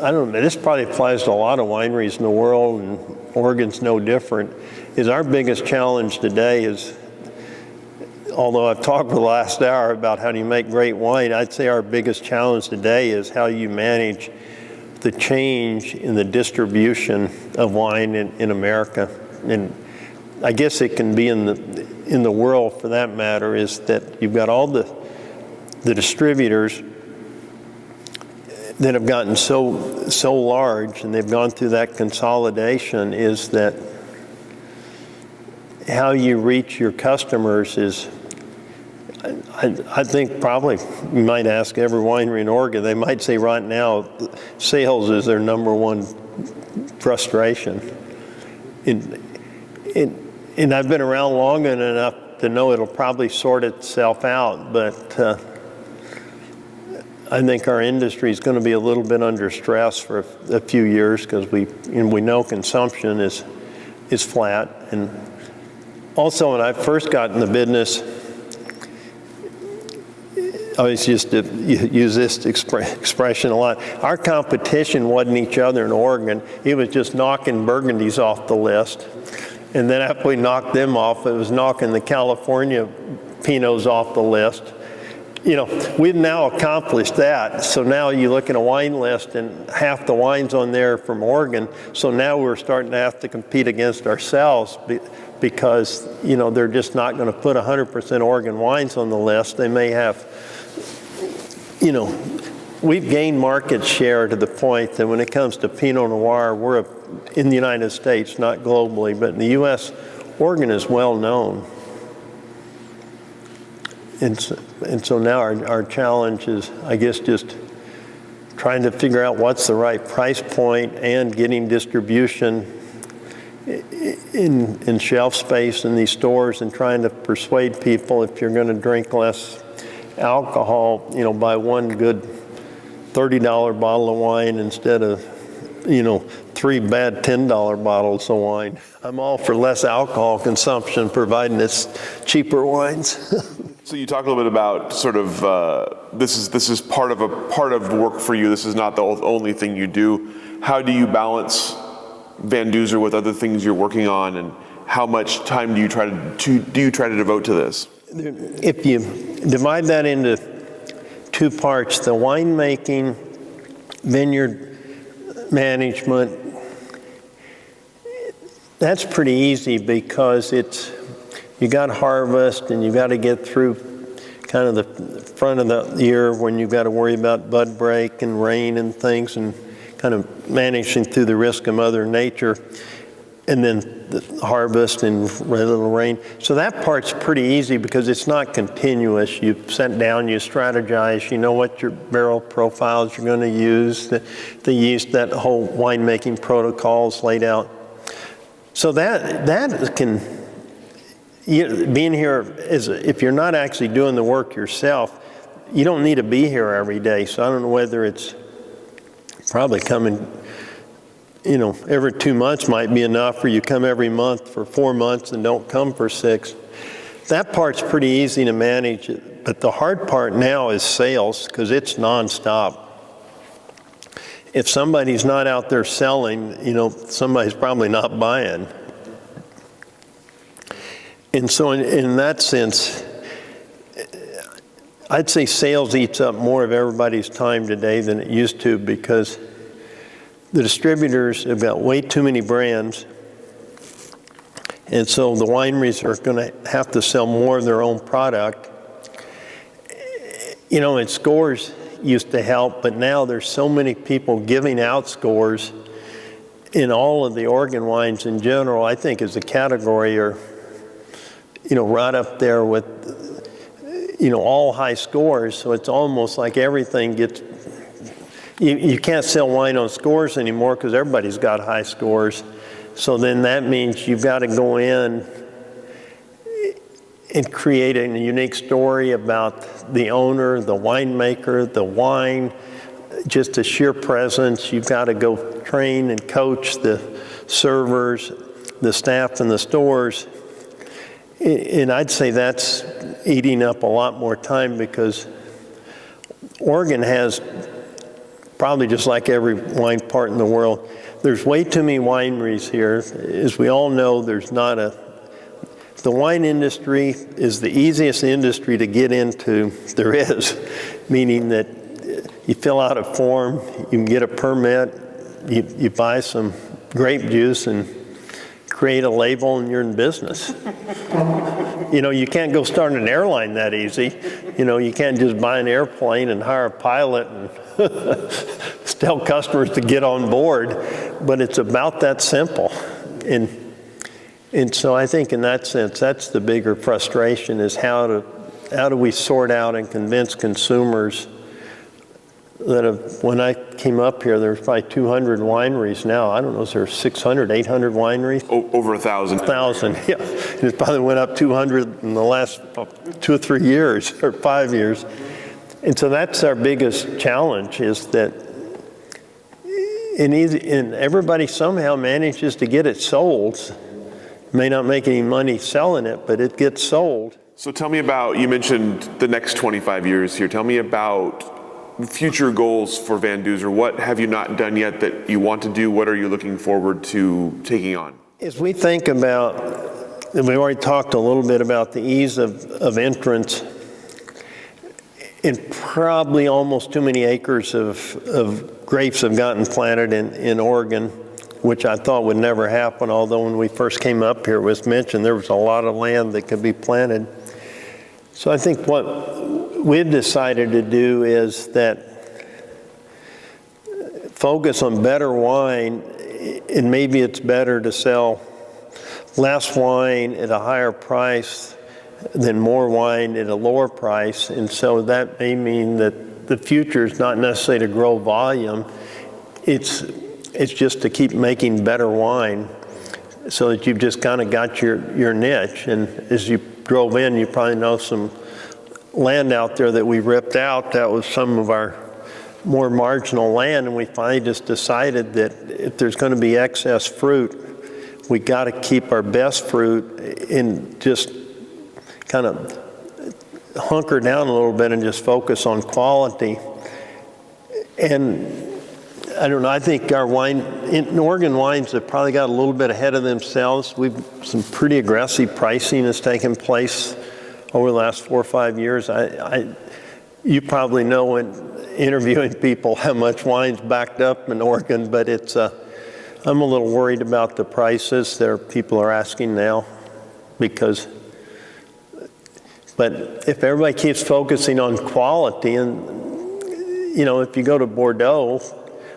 I don't know, this probably applies to a lot of wineries in the world, and Oregon's no different, is our biggest challenge today is, although I've talked for the last hour about how do you make great wine, I'd say our biggest challenge today is how you manage the change in the distribution of wine in America. And I guess it can be in the world for that matter, is that you've got all the distributors that have gotten so large, and they've gone through that consolidation, is that how you reach your customers is, I think probably you might ask every winery in Oregon, they might say right now sales is their number one frustration. And I've been around long enough to know it'll probably sort itself out, but I think our industry is going to be a little bit under stress for a few years, because we know consumption is flat. And also, when I first got in the business, I always used to use this expression a lot. Our competition wasn't each other in Oregon. It was just knocking Burgundies off the list. And then after we knocked them off, it was knocking the California Pinots off the list. You know, we've now accomplished that. So now you look at a wine list and half the wines on there from Oregon. So now we're starting to have to compete against ourselves because, you know, they're just not going to put 100% Oregon wines on the list. They may have, you know, we've gained market share to the point that when it comes to Pinot Noir, we're in the United States, not globally, but in the U.S., Oregon is well known. And so now our challenge is, I guess, just trying to figure out what's the right price point and getting distribution in shelf space in these stores, and trying to persuade people, if you're going to drink less alcohol, you know, buy one good $30 bottle of wine instead of, you know, 3 bad $10 bottles of wine. I'm all for less alcohol consumption, providing it's cheaper wines. So you talk a little bit about sort of this is part of work for you. This is not the only thing you do. How do you balance Van Duzer with other things you're working on, and how much time do you try to devote to this? If you divide that into 2 parts, the winemaking, vineyard management, that's pretty easy, because you got harvest, and you got to get through kind of the front of the year when you've got to worry about bud break and rain and things, and kind of managing through the risk of Mother Nature, and then the harvest and very little rain. So that part's pretty easy because it's not continuous. You sit down, you strategize, you know what your barrel profiles you're going to use, the yeast, that whole winemaking protocol's laid out. So that can, being here, if you're not actually doing the work yourself, you don't need to be here every day. So I don't know whether it's probably coming, you know, every 2 months might be enough, or you come every month for 4 months and don't come for 6. That part's pretty easy to manage, but the hard part now is sales, because it's nonstop. If somebody's not out there selling, you know, somebody's probably not buying. And so in that sense, I'd say sales eats up more of everybody's time today than it used to, because the distributors have got way too many brands, and so the wineries are going to have to sell more of their own product. You know, and scores used to help, but now there's so many people giving out scores in all of the Oregon wines in general, I think as a category are, you know, right up there with, you know, all high scores. So it's almost like everything gets, you can't sell wine on scores anymore because everybody's got high scores. So then that means you've got to go in and create a unique story about the owner, the winemaker, the wine, just a sheer presence. You've got to go train and coach the servers, the staff in the stores. And I'd say that's eating up a lot more time, because Oregon has, probably just like every wine part in the world, there's way too many wineries here. As we all know, the wine industry is the easiest industry to get into there is, meaning that you fill out a form, you can get a permit, you buy some grape juice and create a label and you're in business. You can't go start an airline that easy. You can't just buy an airplane and hire a pilot and tell customers to get on board, but it's about that simple. And so I think in that sense, that's the bigger frustration, is how do we sort out and convince consumers that when I came up here, there was probably 200 wineries. Now, I don't know, is there 600, 800 wineries? Over 1,000. 1,000, yeah. And it probably went up 200 in the last 2 or 3 years, or 5 years. And so that's our biggest challenge, is that and everybody somehow manages to get it sold. May not make any money selling it, but it gets sold. So tell me about, you mentioned the next 25 years here. Tell me about future goals for Van Duzer. What have you not done yet that you want to do? What are you looking forward to taking on? As we think about, and we already talked a little bit about the ease of entrance, and probably almost too many acres of grapes have gotten planted in Oregon, which I thought would never happen, although when we first came up here, it was mentioned there was a lot of land that could be planted. So I think what we've decided to do is that focus on better wine, and maybe it's better to sell less wine at a higher price than more wine at a lower price. And so that may mean that the future is not necessarily to grow volume, it's just to keep making better wine, so that you've just kind of got your niche. And as you drove in, you probably know some land out there that we ripped out. That was some of our more marginal land, and we finally just decided that if there's going to be excess fruit, we got to keep our best fruit and just kind of hunker down a little bit and just focus on quality. And I don't know, I think our Oregon wines have probably got a little bit ahead of themselves. Some pretty aggressive pricing has taken place over the last 4 or 5 years. You probably know in interviewing people how much wine's backed up in Oregon, but I'm a little worried about the prices that people are asking now, but if everybody keeps focusing on quality, and if you go to Bordeaux,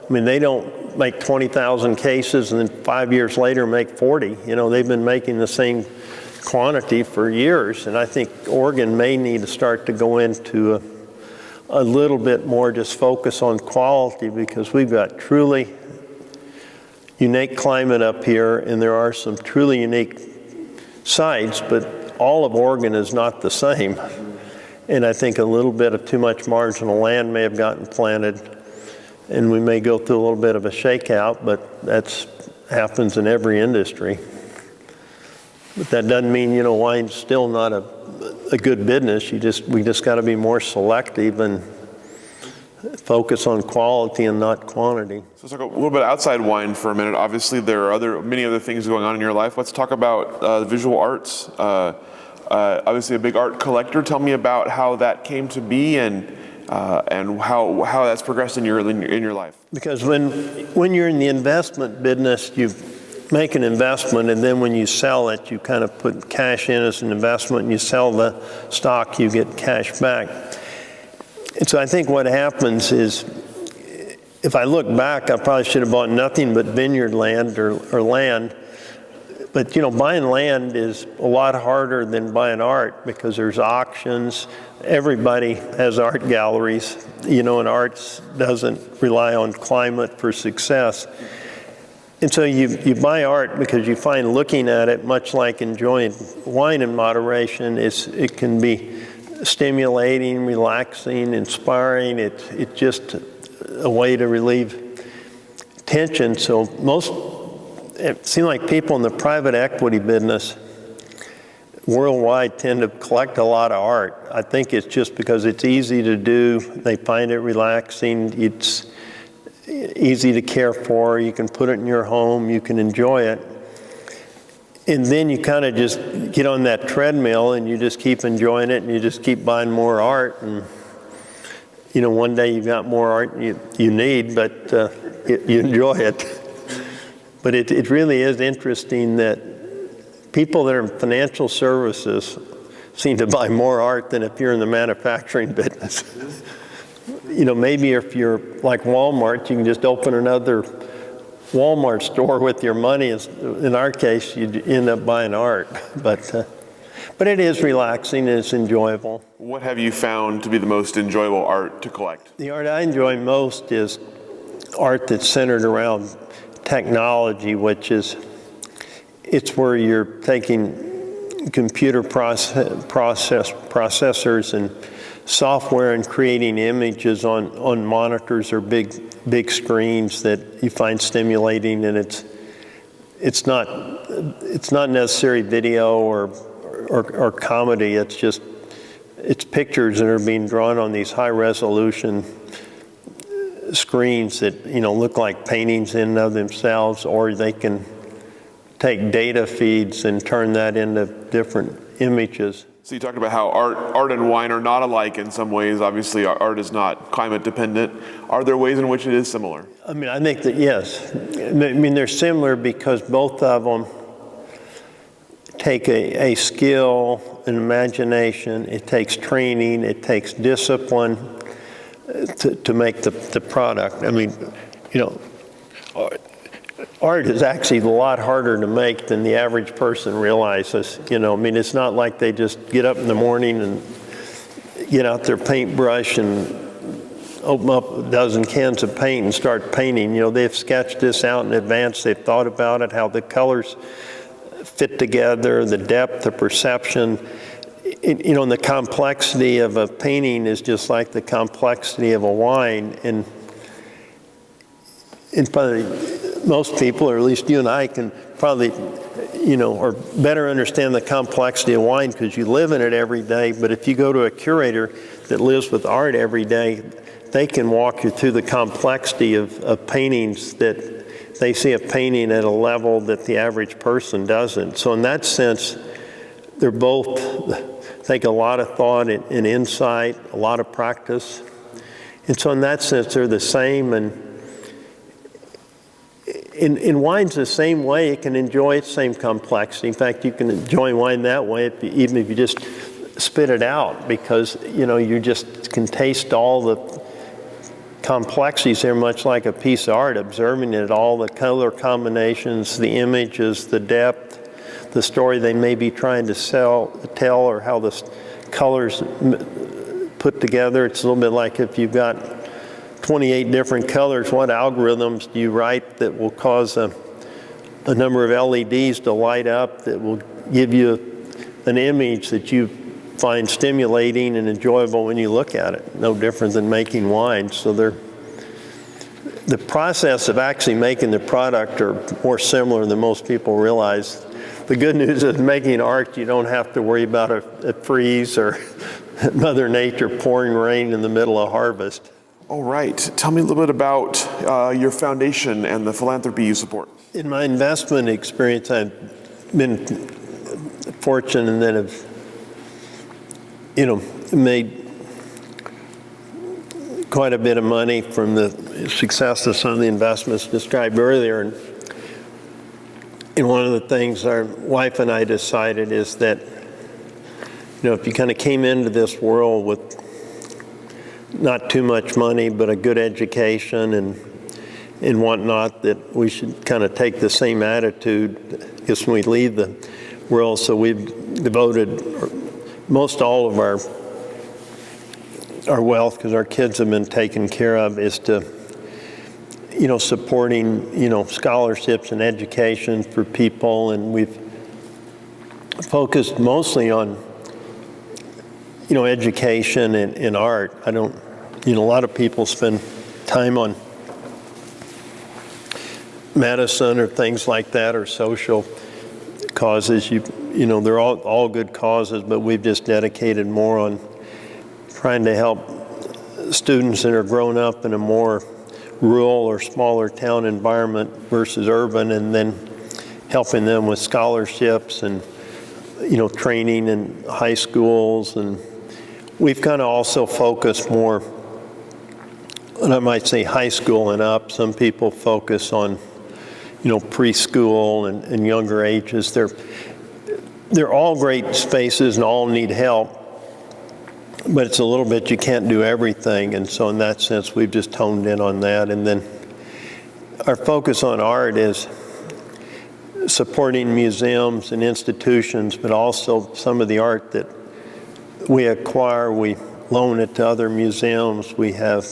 I mean, they don't make 20,000 cases and then 5 years later make 40. They've been making the same quantity for years. And I think Oregon may need to start to go into a little bit more just focus on quality, because we've got truly unique climate up here, and there are some truly unique sites, but all of Oregon is not the same. And I think a little bit of too much marginal land may have gotten planted, and we may go through a little bit of a shakeout, but that happens in every industry. But that doesn't mean, wine's still not a good business. We just got to be more selective and focus on quality and not quantity. So let's talk a little bit outside wine for a minute. Obviously, there are many other things going on in your life. Let's talk about the visual arts. Obviously, a big art collector. Tell me about how that came to be and how that's progressed in your life. Because when you're in the investment business, you make an investment, and then when you sell it, you kind of put cash in as an investment, and you sell the stock, you get cash back. And so I think what happens is, if I look back, I probably should have bought nothing but vineyard land or land. But buying land is a lot harder than buying art, because there's auctions. Everybody has art galleries, and arts doesn't rely on climate for success. And so you buy art because you find looking at it, much like enjoying wine in moderation, it can be stimulating, relaxing, inspiring. It's just a way to relieve tension. So it seems like people in the private equity business worldwide tend to collect a lot of art. I think it's just because it's easy to do. They find it relaxing. easy to care for. You can put it in your home. You can enjoy it. And then you kind of just get on that treadmill and you just keep enjoying it and you just keep buying more art. And, one day you've got more art you need, but you enjoy it. But it really is interesting that people that are in financial services seem to buy more art than if you're in the manufacturing business. Maybe if you're like Walmart, you can just open another Walmart store with your money. In our case, you'd end up buying art. But it is relaxing and it's enjoyable. What have you found to be the most enjoyable art to collect? The art I enjoy most is art that's centered around technology, which is, it's where you're taking computer processors and software and creating images on monitors or big screens that you find stimulating, and it's not necessarily video or comedy. It's pictures that are being drawn on these high resolution screens that look like paintings in and of themselves, or they can take data feeds and turn that into different images. So you talked about how art and wine are not alike in some ways. Obviously, art is not climate dependent. Are there ways in which it is similar? I think that yes. They're similar because both of them take a skill, an imagination. It takes training. It takes discipline to make the product. Art is actually a lot harder to make than the average person realizes. It's not like they just get up in the morning and get out their paintbrush and open up a dozen cans of paint and start painting. They've sketched this out in advance. They've thought about it, how the colors fit together, the depth, the perception. And the complexity of a painting is just like the complexity of a wine. And probably most people, or at least you and I, can probably, or better understand the complexity of wine because you live in it every day. But if you go to a curator that lives with art every day, they can walk you through the complexity of paintings that they see a painting at a level that the average person doesn't. So in that sense, they're both take a lot of thought and insight, a lot of practice. And so in that sense, they're the same. And in wine's the same way. It can enjoy its same complexity. In fact, you can enjoy wine that way even if you just spit it out, because you just can taste all the complexities there, much like a piece of art, observing it, all the color combinations, the images, the depth, the story they may be trying to tell, or how the colors put together. It's a little bit like if you've got 28 different colors, what algorithms do you write that will cause a number of LEDs to light up that will give you an image that you find stimulating and enjoyable when you look at it? No different than making wine. So the process of actually making the product are more similar than most people realize. The good news is making art, you don't have to worry about a freeze or Mother Nature pouring rain in the middle of harvest. All right. Tell me a little bit about your foundation and the philanthropy you support. In my investment experience, I've been fortunate and then have, made quite a bit of money from the success of some of the investments described earlier. And one of the things our wife and I decided is that, if you kind of came into this world with not too much money, but a good education and whatnot, that we should kind of take the same attitude as when we leave the world. So we've devoted most all of our wealth, because our kids have been taken care of, is to, supporting, scholarships and education for people. And we've focused mostly on, education and art. I don't, a lot of people spend time on medicine or things like that, or social causes. They're all good causes, but we've just dedicated more on trying to help students that are grown up in a more rural or smaller town environment versus urban, and then helping them with scholarships and, training in high schools. And we've kind of also focused more, and I might say high school and up. Some people focus on, preschool and younger ages. They're all great spaces and all need help, but it's a little bit, you can't do everything. And so in that sense, we've just honed in on that. And then our focus on art is supporting museums and institutions, but also some of the art that we acquire, we loan it to other museums. We have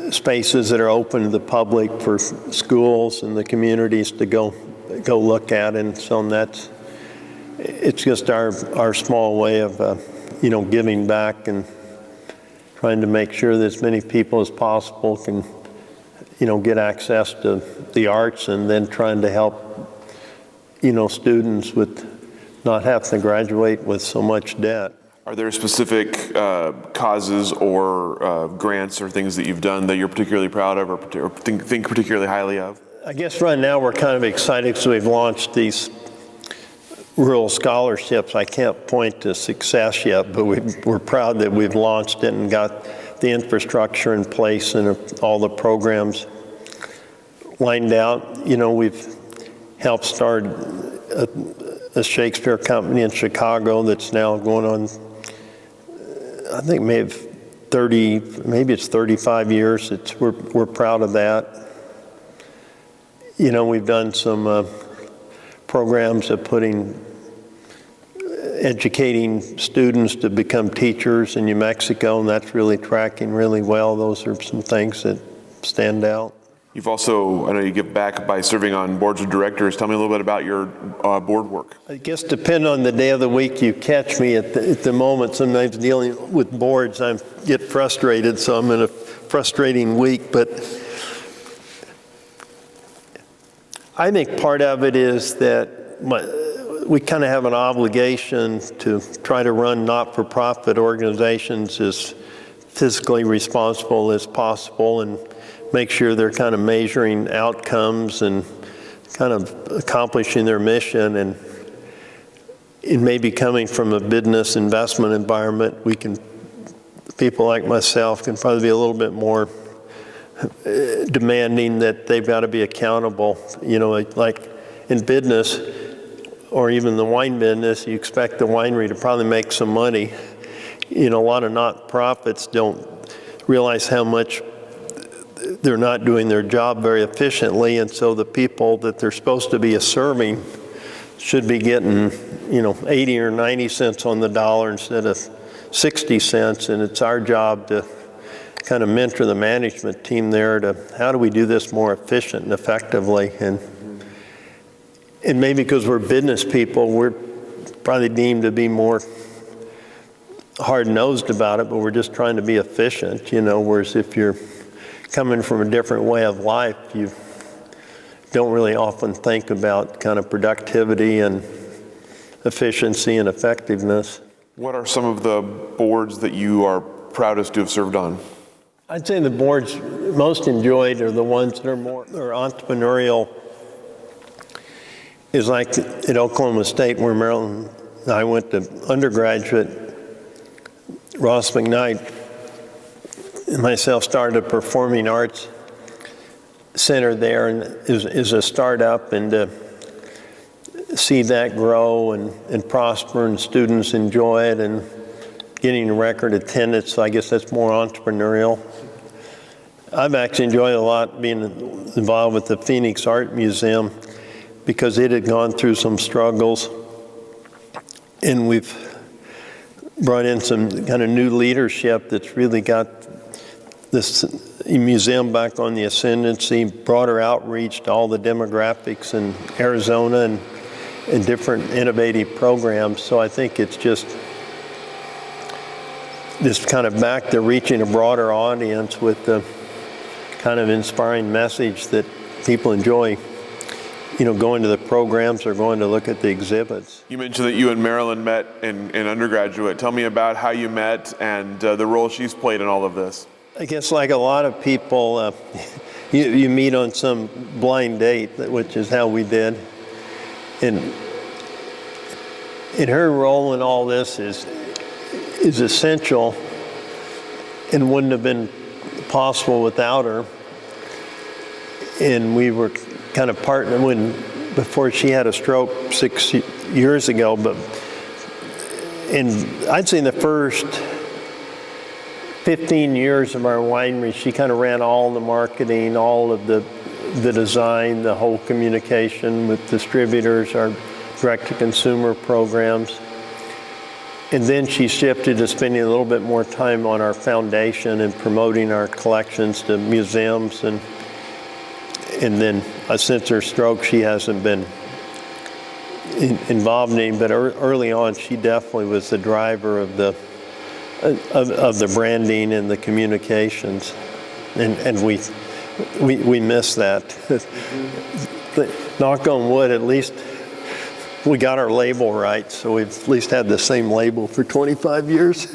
spaces that are open to the public for schools and the communities to go look at. And so it's just our small way of giving back and trying to make sure that as many people as possible can get access to the arts, and then trying to help students with not having to graduate with so much debt. Are there specific causes or grants or things that you've done that you're particularly proud of or think particularly highly of? I guess right now we're kind of excited because we've launched these rural scholarships. I can't point to success yet, but we're proud that we've launched it and got the infrastructure in place and all the programs lined out. We've helped start a Shakespeare company in Chicago that's now going on, I think maybe it's 35 years. We're proud of that. We've done some programs of educating students to become teachers in New Mexico, and that's really tracking really well. Those are some things that stand out. You've also, I know you give back by serving on boards of directors. Tell me a little bit about your board work. I guess depending on the day of the week you catch me at the moment, sometimes dealing with boards, I get frustrated, so I'm in a frustrating week. But I think part of it is that we kind of have an obligation to try to run not-for-profit organizations as fiscally responsible as possible and make sure they're kind of measuring outcomes and kind of accomplishing their mission. And it may be coming from a business investment environment. People like myself can probably be a little bit more demanding that they've got to be accountable. Like in business, or even the wine business, you expect the winery to probably make some money. A lot of not-profits don't realize how much they're not doing their job very efficiently, and so the people that they're supposed to be serving should be getting, 80 or 90 cents on the dollar instead of 60 cents, and it's our job to kind of mentor the management team there to how do we do this more efficient and effectively. And maybe because we're business people, we're probably deemed to be more hard-nosed about it, but we're just trying to be efficient, whereas if you're coming from a different way of life, you don't really often think about kind of productivity and efficiency and effectiveness. What are some of the boards that you are proudest to have served on? I'd say the boards most enjoyed are the ones that are more entrepreneurial. Is like at Oklahoma State, where Marilynn and I went to undergraduate. Ross McKnight and myself started a performing arts center there, and is a startup, and to see that grow and prosper and students enjoy it and getting a record attendance, so I guess that's more entrepreneurial. I've actually enjoyed a lot being involved with the Phoenix Art Museum because it had gone through some struggles, and we've brought in some kind of new leadership that's really got this museum back on the ascendancy, broader outreach to all the demographics in Arizona and different innovative programs. So I think it's just this kind of back to reaching a broader audience with the kind of inspiring message that people enjoy, going to the programs or going to look at the exhibits. You mentioned that you and Marilynn met in undergraduate. Tell me about how you met and the role she's played in all of this. I guess like a lot of people, you meet on some blind date, which is how we did. And her role in all this is essential and wouldn't have been possible without her. And we were kind of partnering before she had a stroke 6 years ago. And I'd say the first 15 years of our winery, she kind of ran all the marketing, all of the design, the whole communication with distributors, our direct-to-consumer programs. And then she shifted to spending a little bit more time on our foundation and promoting our collections to museums. And then since her stroke, she hasn't been involved in any, but early on, she definitely was the driver of the branding and the communications, and we miss that. Knock on wood, at least we got our label right, so we've at least had the same label for 25 years.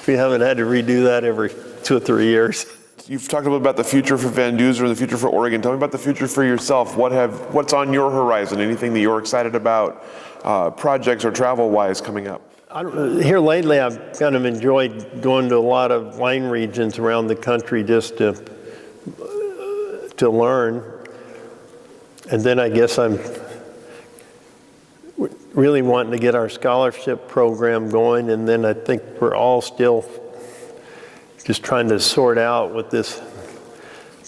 We haven't had to redo that every 2 or 3 years. You've talked a little about the future for Van Duzer and the future for Oregon. Tell me about the future for yourself. What's on your horizon? Anything that you're excited about, projects or travel-wise coming up? Here lately, I've kind of enjoyed going to a lot of wine regions around the country just to learn. And then I guess I'm really wanting to get our scholarship program going. And then I think we're all still just trying to sort out with this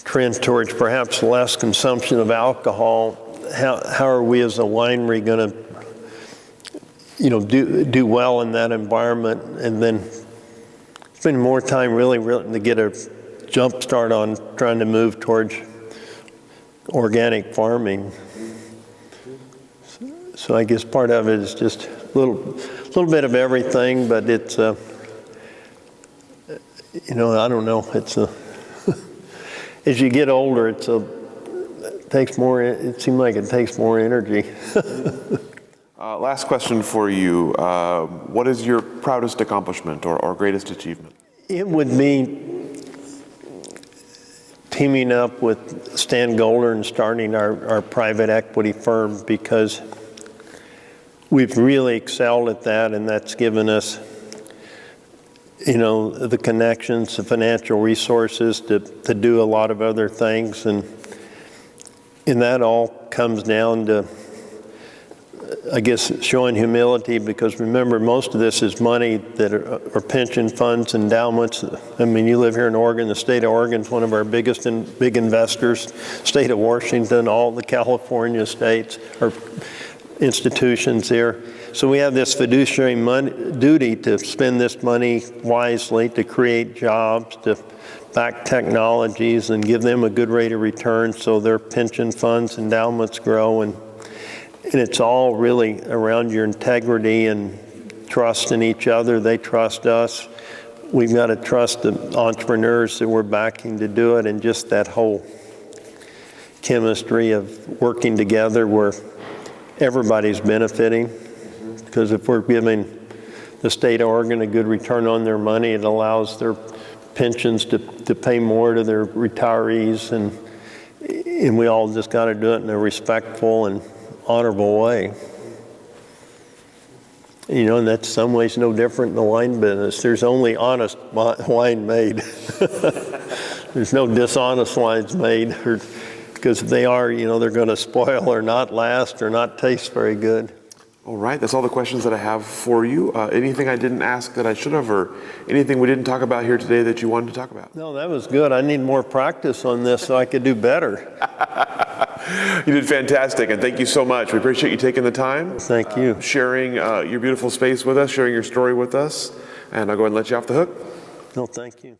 trend towards perhaps less consumption of alcohol. How are we as a winery going to do well in that environment, and then spend more time really to get a jump start on trying to move towards organic farming. So I guess part of it is just a little bit of everything, but it's I don't know. It's as you get older, it takes more. It seems like it takes more energy. Last question for you. What is your proudest accomplishment or greatest achievement? It would be teaming up with Stan Golder and starting our private equity firm, because we've really excelled at that, and that's given us the connections, the financial resources to do a lot of other things. And that all comes down to, I guess, showing humility, because remember, most of this is money that are pension funds, endowments. I mean, you live here in Oregon. The state of Oregon is one of our biggest and big investors. State of Washington, all the California states are institutions here. So we have this fiduciary duty to spend this money wisely, to create jobs, to back technologies and give them a good rate of return so their pension funds, endowments grow. And it's all really around your integrity and trust in each other. They trust us. We've got to trust the entrepreneurs that we're backing to do it, and just that whole chemistry of working together where everybody's benefiting. Because if we're giving the state of Oregon a good return on their money, it allows their pensions to pay more to their retirees, and we all just got to do it in a respectful and honorable way. And that's some ways no different in the wine business. There's only honest wine made. There's no dishonest wines made, because if they are, they're going to spoil or not last or not taste very good. All right, that's all the questions that I have for you. Anything I didn't ask that I should have, or anything we didn't talk about here today that you wanted to talk about? No, that was good. I need more practice on this so I could do better. You did fantastic, and thank you so much. We appreciate you taking the time. Thank you. Sharing your beautiful space with us, sharing your story with us, and I'll go ahead and let you off the hook. No, thank you.